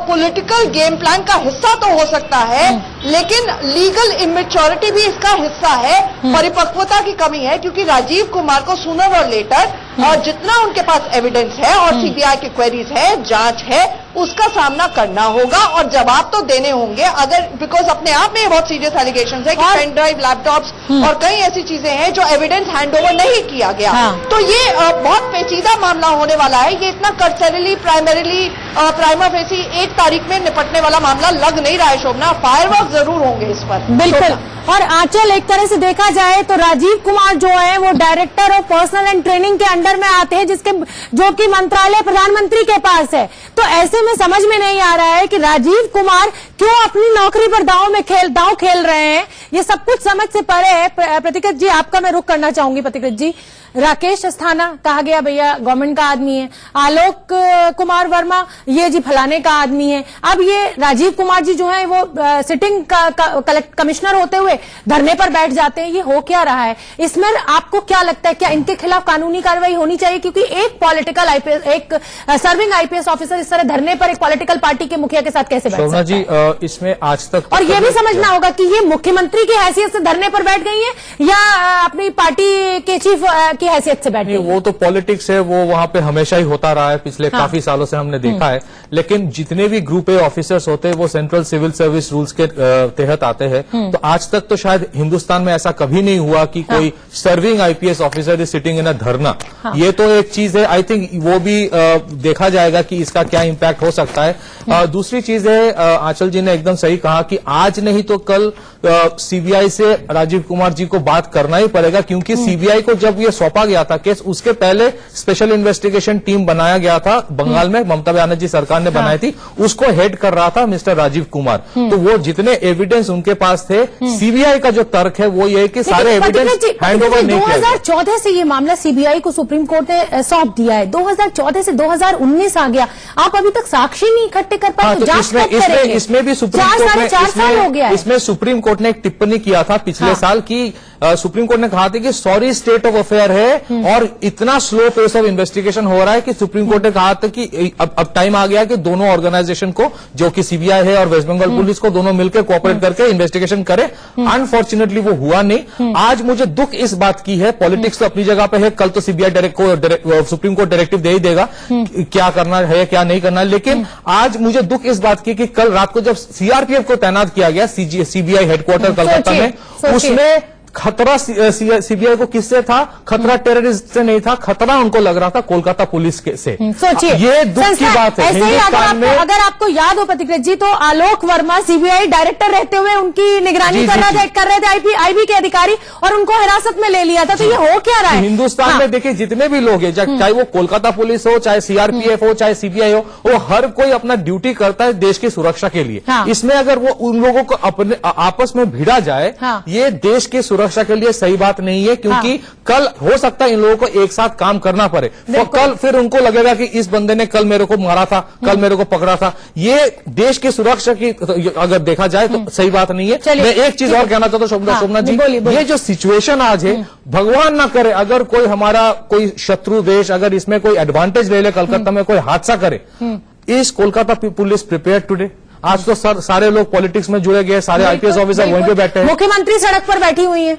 पॉलिटिकल गेम प्लान का हिस्सा तो हो सकता है, लेकिन लीगल इमेच्योरिटी भी इसका हिस्सा है, परिपक्वता की कमी है, क्योंकि राजीव कुमार को सूनर और लेटर और जितना उनके पास एविडेंस है और सीबीआई की क्वेरीज है, जांच है, उसका सामना करना होगा और जवाब तो देने होंगे। अगर बिकॉज अपने आप में ये बहुत सीरियस एलिगेशन है कि पेन ड्राइव, लैपटॉप्स और कई ऐसी चीजें हैं जो एविडेंस हैंडओवर नहीं किया गया, तो ये बहुत पेचीदा मामला होने वाला है। ये इतना कर्सरली प्राइमरीली प्राइमा फेसी 1 तारीख में निपटने वाला मामला लग नहीं रहा है शोभना। फायरवर्क जरूर होंगे इस पर, बिल्कुल। और आंचल, एक तरह से देखा जाए तो राजीव कुमार जो है वो director of personal and training के अंडर में आते हैं, जो कि मंत्रालय प्रधानमंत्री के पास है। तो ऐसे में समझ में नहीं आ रहा है कि राजीव कुमार क्यों अपनी नौकरी पर दांव खेल रहे हैं। ये सब कुछ समझ से परे है। प्रतिकृत जी, आपका मैं रुख करना चाहूंगी। प्रतिकृत जी, राकेश अस्थाना कहा गया भैया गवर्नमेंट का आदमी है, आलोक कुमार वर्मा ये जी फलाने का आदमी है, अब ये राजीव कुमार जी जो है वो सिटिंग कमिश्नर होते हुए धरने पर बैठ जाते हैं। ये हो क्या रहा है? इसमें आपको क्या लगता है, क्या इनके खिलाफ कानूनी कार्रवाई होनी चाहिए? क्योंकि एक पॉलिटिकल आईपीएस, एक सर्विंग आईपीएस ऑफिसर इस तरह धरने पर एक पॉलिटिकल पार्टी के मुखिया के साथ कैसे बैठ सकता है? जी, इसमें आज तक और ये भी समझना होगा कि ये मुख्यमंत्री की हैसियत से धरने पर बैठ गई है या अपनी पार्टी के चीफ की हैसियत से बैठ गई? वो तो पॉलिटिक्स है, वो वहां पे हमेशा ही होता रहा है, पिछले काफी सालों से हमने देखा है। लेकिन जितने भी ग्रुप ए ऑफिसर्स होते हैं वो सेंट्रल सिविल सर्विस रूल्स के तहत आते हैं। तो आज तक तो शायद हिंदुस्तान में ऐसा कभी नहीं हुआ कि कोई serving IPS officer is sitting in a dharna. ये तो एक चीज है, आई थिंक वो भी देखा जाएगा कि इसका क्या इंपैक्ट हो सकता है। दूसरी चीज है, आंचल जी ने एकदम सही कहा कि आज नहीं तो कल सीबीआई से राजीव कुमार जी को बात करना ही पड़ेगा, क्योंकि सीबीआई को जब ये सौंपा गया था केस, उसके पहले स्पेशल इन्वेस्टिगेशन टीम बनाया गया था बंगाल में, ममता बनर्जी सरकार ने बनाई थी, उसको हेड कर रहा था मिस्टर राजीव कुमार। तो वो जितने एविडेंस उनके पास थे, सीबीआई का जो तर्क है वो ये है कि सारे एविडेंस हैंडओवर नहीं किया। 2014 से ये मामला सीबीआई को सुप्रीम कोर्ट ने सौंप दिया है, 2014 से 2019 आ गया, आप अभी तक साक्षी नहीं इकट्ठे कर पाए। तो इसमें भी सुप्रीम कोर्ट ने 4 साल हो गया है। इसमें सुप्रीम कोर्ट ने एक टिप्पणी किया था पिछले साल की, सुप्रीम कोर्ट ने कहा था कि सॉरी स्टेट ऑफ अफेयर है और इतना स्लो पेस ऑफ इन्वेस्टिगेशन हो रहा है कि सुप्रीम कोर्ट ने कहा था कि अब टाइम आ गया कि दोनों ऑर्गेनाइजेशन को, जो कि सीबीआई है और वेस्ट बंगाल पुलिस को, दोनों मिलकर कोऑपरेट करके इन्वेस्टिगेशन करे। अनफॉर्चुनेटली वो हुआ नहीं। आज मुझे दुख इस बात की है, पॉलिटिक्स तो अपनी जगह पे है, कल तो सीबीआई को सुप्रीम कोर्ट डायरेक्टिव दे ही देगा क्या करना है क्या नहीं करना है, लेकिन आज मुझे दुख इस बात की कि कल रात को जब सीआरपीएफ को तैनात किया गया सीबीआई हेडक्वार्टर कलकत्ता में, उसमें खतरा सीबीआई को किससे था? खतरा टेररिस्ट से नहीं था, खतरा उनको लग रहा था कोलकाता पुलिस से। सोचिए, ये दुख की बात है हिंदुस्तान में। अगर आपको याद हो प्रतिकृत जी, तो आलोक वर्मा सीबीआई डायरेक्टर रहते हुए उनकी निगरानी कर रहे थे आईबी के अधिकारी, और उनको हिरासत में ले लिया था। तो ये हो क्या रहा है हिंदुस्तान में? देखिए, जितने भी लोग हैं, चाहे वो कोलकाता पुलिस हो, चाहे सीआरपीएफ हो, चाहे सीबीआई हो, वो हर कोई अपना ड्यूटी करता है देश की सुरक्षा के लिए। इसमें अगर वो उन लोगों को अपने आपस में भिड़ा जाए, ये देश की सुरक्षा के लिए सही बात नहीं है, क्योंकि कल हो सकता है इन लोगों को एक साथ काम करना पड़े, तो कल फिर उनको लगेगा कि इस बंदे ने कल मेरे को मारा था, कल मेरे को पकड़ा था। ये देश की सुरक्षा की अगर देखा जाए तो सही बात नहीं है। मैं एक चीज और कहना चाहता हूं शोभना जी, ये जो सिचुएशन आज है, भगवान ना करे अगर कोई हमारा कोई शत्रु देश अगर इसमें कोई एडवांटेज ले ले, कलकत्ता में कोई हादसा करे, is Kolkata police prepared today? आज तो सारे लोग पॉलिटिक्स में जुड़े गए, सारे आईपीएस ऑफिसर वहीं पे बैठे हैं। मुख्यमंत्री सड़क पर बैठी हुई है।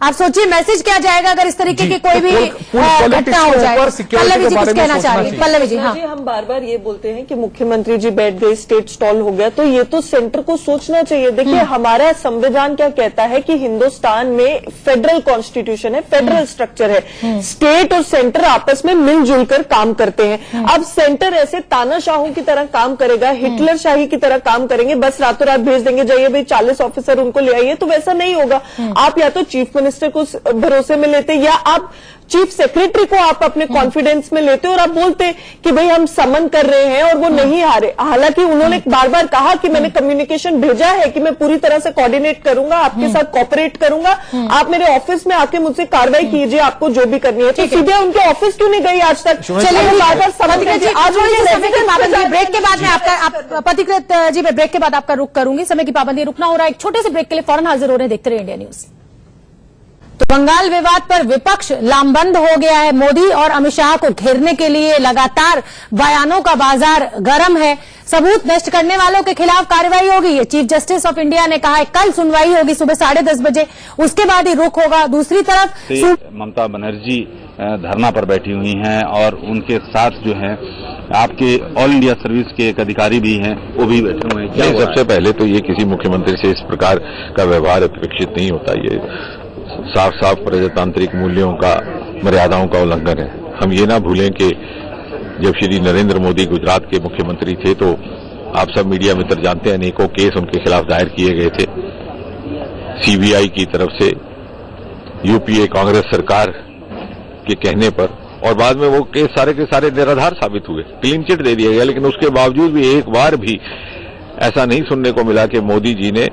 आप सोचिए मैसेज क्या जाएगा अगर इस तरीके की कोई भी घटना हो जाए। पल्लवी जी कुछ कहना चाह रही हैं। पल्लवी जी, हाँ। हम बार बार ये बोलते हैं कि मुख्यमंत्री जी बैठ गए, स्टेट स्टॉल हो गया, तो ये तो सेंटर को सोचना चाहिए। देखिए हमारा संविधान क्या कहता है कि हिंदुस्तान में फेडरल कॉन्स्टिट्यूशन है, फेडरल स्ट्रक्चर है, स्टेट और सेंटर आपस में मिलजुल कर काम करते हैं। अब सेंटर ऐसे तानाशाहों की तरह काम करेगा, हिटलर शाही की तरह काम करेंगे, बस रातों रात भेज देंगे, जाइए भाई 40 ऑफिसर उनको ले आइए, तो वैसा नहीं होगा। आप या तो चीफ मिनिस्टर को भरोसे में लेते या आप चीफ सेक्रेटरी को आप अपने कॉन्फिडेंस में लेते और आप बोलते कि भाई हम समन कर रहे हैं और वो नहीं हारे। हालांकि उन्होंने बार बार कहा कि मैंने कम्युनिकेशन भेजा है कि मैं पूरी तरह से कोऑर्डिनेट करूंगा, आपके साथ कोऑपरेट करूंगा, आप मेरे ऑफिस में आके मुझसे कार्रवाई कीजिए, आपको जो भी करनी है। तो सीधे उनके ऑफिस क्यों नहीं गई आज तक? चलिए बार बार ब्रेक के बाद में आपका पथिकृत जी, मैं ब्रेक के बाद आपका रुख करूंगी। समय की पाबंदी, रुकना हो रहा है एक छोटे से ब्रेक के लिए, फौरन हाजिर हो रहे हैं, देखते रहे इंडिया न्यूज। तो बंगाल विवाद पर विपक्ष लामबंद हो गया है। मोदी और अमित शाह को घेरने के लिए लगातार बयानों का बाजार गर्म है। सबूत नष्ट करने वालों के खिलाफ कार्रवाई होगी, ये चीफ जस्टिस ऑफ इंडिया ने कहा है। कल सुनवाई होगी सुबह 10:30 बजे, उसके बाद ही रुख होगा। दूसरी तरफ ममता बनर्जी धरना पर बैठी हुई हैं और उनके साथ जो है आपके ऑल इंडिया सर्विस के एक अधिकारी भी हैं, वो भी बैठे हुए हैं। सबसे पहले तो ये किसी मुख्यमंत्री से इस प्रकार का व्यवहार अपेक्षित नहीं होता। ये साफ साफ प्रजातांत्रिक मूल्यों का, मर्यादाओं का उल्लंघन है। हम ये ना भूलें कि जब श्री नरेंद्र मोदी गुजरात के मुख्यमंत्री थे तो आप सब मीडिया मित्र जानते हैं अनेकों केस उनके खिलाफ दायर किए गए थे सीबीआई की तरफ से, यूपीए कांग्रेस सरकार के कहने पर, और बाद में वो केस सारे के सारे निराधार साबित हुए, क्लीन चिट दे दिया गया। लेकिन उसके बावजूद भी एक बार भी ऐसा नहीं सुनने को मिला कि मोदी जी ने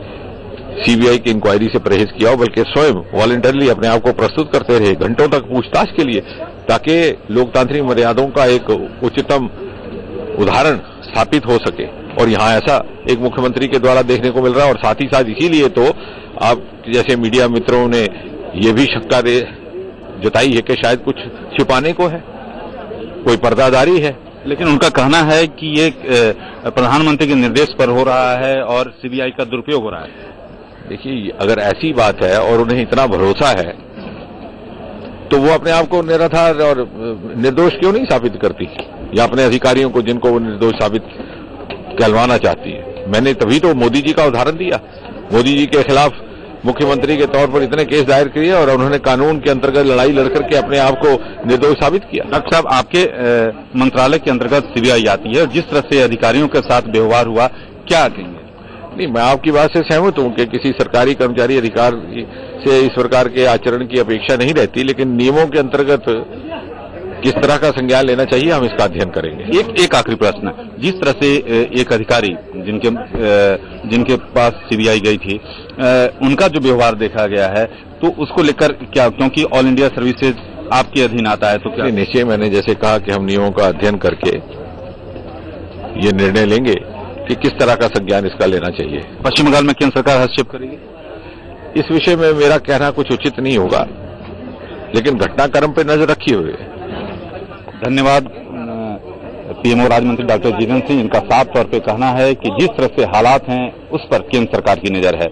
सीबीआई की इंक्वायरी से परहेज किया हो, बल्कि स्वयं वॉलंटरली अपने आप को प्रस्तुत करते रहे घंटों तक पूछताछ के लिए, ताकि लोकतांत्रिक मर्यादाओं का एक उच्चतम उदाहरण स्थापित हो सके। और यहाँ ऐसा एक मुख्यमंत्री के द्वारा देखने को मिल रहा है। और साथ ही साथ इसीलिए तो आप जैसे मीडिया मित्रों ने ये भी शंका जताई है कि शायद कुछ छिपाने को है, कोई पर्दादारी है। लेकिन उनका कहना है कि ये प्रधानमंत्री के निर्देश पर हो रहा है और सीबीआई का दुरुपयोग हो रहा है। देखिए, अगर ऐसी बात है और उन्हें इतना भरोसा है तो वो अपने आप को निराधार और निर्दोष क्यों नहीं साबित करती, या अपने अधिकारियों को जिनको वो निर्दोष साबित कहलवाना चाहती है। मैंने तभी तो मोदी जी का उदाहरण दिया। मोदी जी के खिलाफ मुख्यमंत्री के तौर पर इतने केस दायर किए और उन्होंने कानून के अंतर्गत लड़ाई लड़कर के अपने आप को निर्दोष साबित किया। डॉक्टर साहब, आपके मंत्रालय के अंतर्गत सीबीआई आती है और जिस तरह से अधिकारियों के साथ व्यवहार हुआ, क्या कहेंगे? नहीं, मैं आपकी बात से सहमत हूं कि किसी सरकारी कर्मचारी अधिकार से इस प्रकार के आचरण की अपेक्षा नहीं रहती, लेकिन नियमों के अंतर्गत किस तरह का संज्ञान लेना चाहिए, हम इसका अध्ययन करेंगे। एक आखिरी प्रश्न, जिस तरह से एक अधिकारी जिनके पास सीबीआई गई थी, उनका जो व्यवहार देखा गया है, तो उसको लेकर क्या, क्योंकि ऑल इंडिया सर्विसेज आपके अधीन आता है, तो क्या निश्चय मैंने जैसे कहा कि हम नियमों का अध्ययन करके ये निर्णय लेंगे कि किस तरह का संज्ञान इसका लेना चाहिए। पश्चिम बंगाल में केंद्र सरकार हस्तक्षेप करेगी? इस विषय में मेरा कहना कुछ उचित नहीं होगा, लेकिन घटनाक्रम पर नजर रखी हुई है। धन्यवाद। पीएमओ राज्य मंत्री डॉक्टर जितेंद्र सिंह, इनका साफ तौर पे कहना है कि जिस तरह से हालात हैं उस पर केंद्र सरकार की नजर है।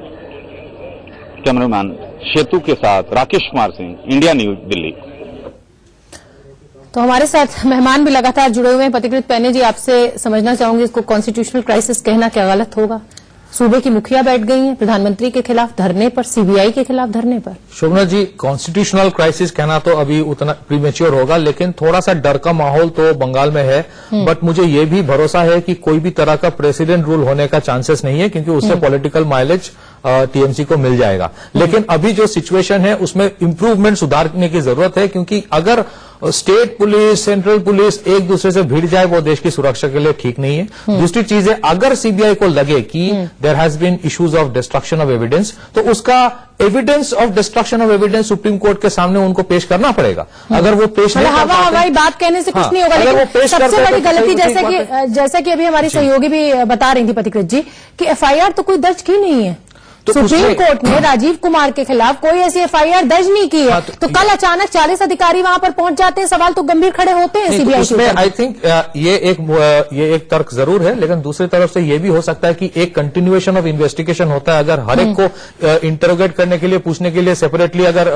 कैमरामैन सेतु के साथ राकेश कुमार सिंह, इंडिया न्यूज, दिल्ली। तो हमारे साथ मेहमान भी लगातार जुड़े हुए हैं। पथिकृत पैने जी, आपसे समझना चाहूंगी, इसको कॉन्स्टिट्यूशनल क्राइसिस कहना क्या गलत होगा? सूबे की मुखिया बैठ गई हैं प्रधानमंत्री के खिलाफ धरने पर, सीबीआई के खिलाफ धरने पर। शोभना जी, कॉन्स्टिट्यूशनल क्राइसिस कहना तो अभी उतना प्रीमेच्योर होगा, लेकिन थोड़ा सा डर का माहौल तो बंगाल में है। बट मुझे ये भी भरोसा है कि कोई भी तरह का प्रेसिडेंट रूल होने का चांसेस नहीं है, क्योंकि उससे पॉलिटिकल माइलेज टीएमसी को मिल जाएगा। लेकिन अभी जो सिचुएशन है उसमें इंप्रूवमेंट, सुधारने की जरूरत है, क्योंकि अगर स्टेट पुलिस, सेंट्रल पुलिस एक दूसरे से भिड़ जाए, वो देश की सुरक्षा के लिए ठीक नहीं है। दूसरी चीज है, अगर सीबीआई को लगे कि there has been issues of destruction of evidence, तो उसका evidence of destruction of evidence supreme court के सामने उनको पेश करना पड़ेगा। अगर वो पेश नहीं, हवाई बात कहने से कुछ नहीं होगा। लेकिन सबसे बड़ी गलती, जैसे कि अभी हमारी सहयोगी भी बता रही थी पथिकृत जी, कि एफआईआर तो कोई दर्ज की नहीं है। तो सुप्रीम कोर्ट ने राजीव कुमार के खिलाफ कोई ऐसी एफआईआर दर्ज नहीं की है, तो कल अचानक 40 अधिकारी वहां पर पहुंच जाते हैं, सवाल तो गंभीर खड़े होते हैं सीबीआई उसमें आई थिंक ये एक तर्क जरूर है, लेकिन दूसरी तरफ से ये भी हो सकता है कि एक कंटिन्यूएशन ऑफ इन्वेस्टिगेशन होता है। अगर हर एक को इंटरोगेट करने के लिए, पूछने के लिए सेपरेटली अगर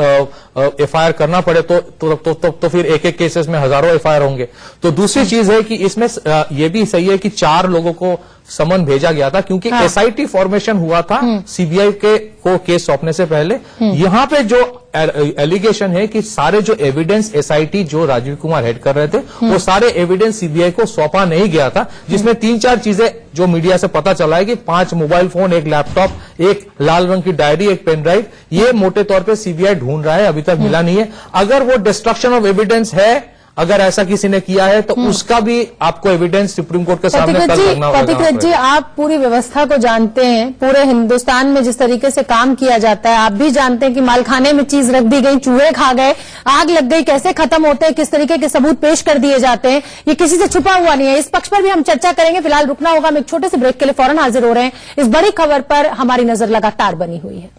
एफआईआर करना पड़े तो फिर एक एक केसेस में हजारों एफआईआर होंगे। तो दूसरी चीज है कि इसमें ये भी सही है कि 4 लोगों को समन भेजा गया था, क्योंकि एसआईटी फॉर्मेशन हुआ था सीबीआई को केस सौंपने से पहले। यहां पे जो एलिगेशन है कि सारे जो एविडेंस एसआईटी जो राजीव कुमार हेड कर रहे थे, वो सारे एविडेंस सीबीआई को सौंपा नहीं गया था, जिसमें 3-4 चीजें जो मीडिया से पता चला है कि 5 मोबाइल फोन, 1 लैपटॉप, 1 लाल रंग की डायरी, 1 पेन ड्राइव, ये मोटे तौर पे सीबीआई ढूंढ रहा है, अभी तक मिला नहीं है। अगर वो डिस्ट्रक्शन ऑफ एविडेंस है, अगर ऐसा किसी ने किया है, तो उसका भी आपको एविडेंस सुप्रीम कोर्ट के सामने कल करना होगा। पथिकृत जी, आप पूरी व्यवस्था को जानते हैं, पूरे हिंदुस्तान में जिस तरीके से काम किया जाता है, आप भी जानते हैं कि मालखाने में चीज रख दी गई, चूहे खा गए, आग लग गई, कैसे खत्म होते हैं, किस तरीके के सबूत पेश कर दिए जाते हैं, ये किसी से छुपा हुआ नहीं है। इस पक्ष पर भी हम चर्चा करेंगे, फिलहाल रुकना होगा, हम एक छोटे से ब्रेक के लिए फौरन हाजिर हो रहे हैं। इस बड़ी खबर पर हमारी नजर लगातार बनी हुई है।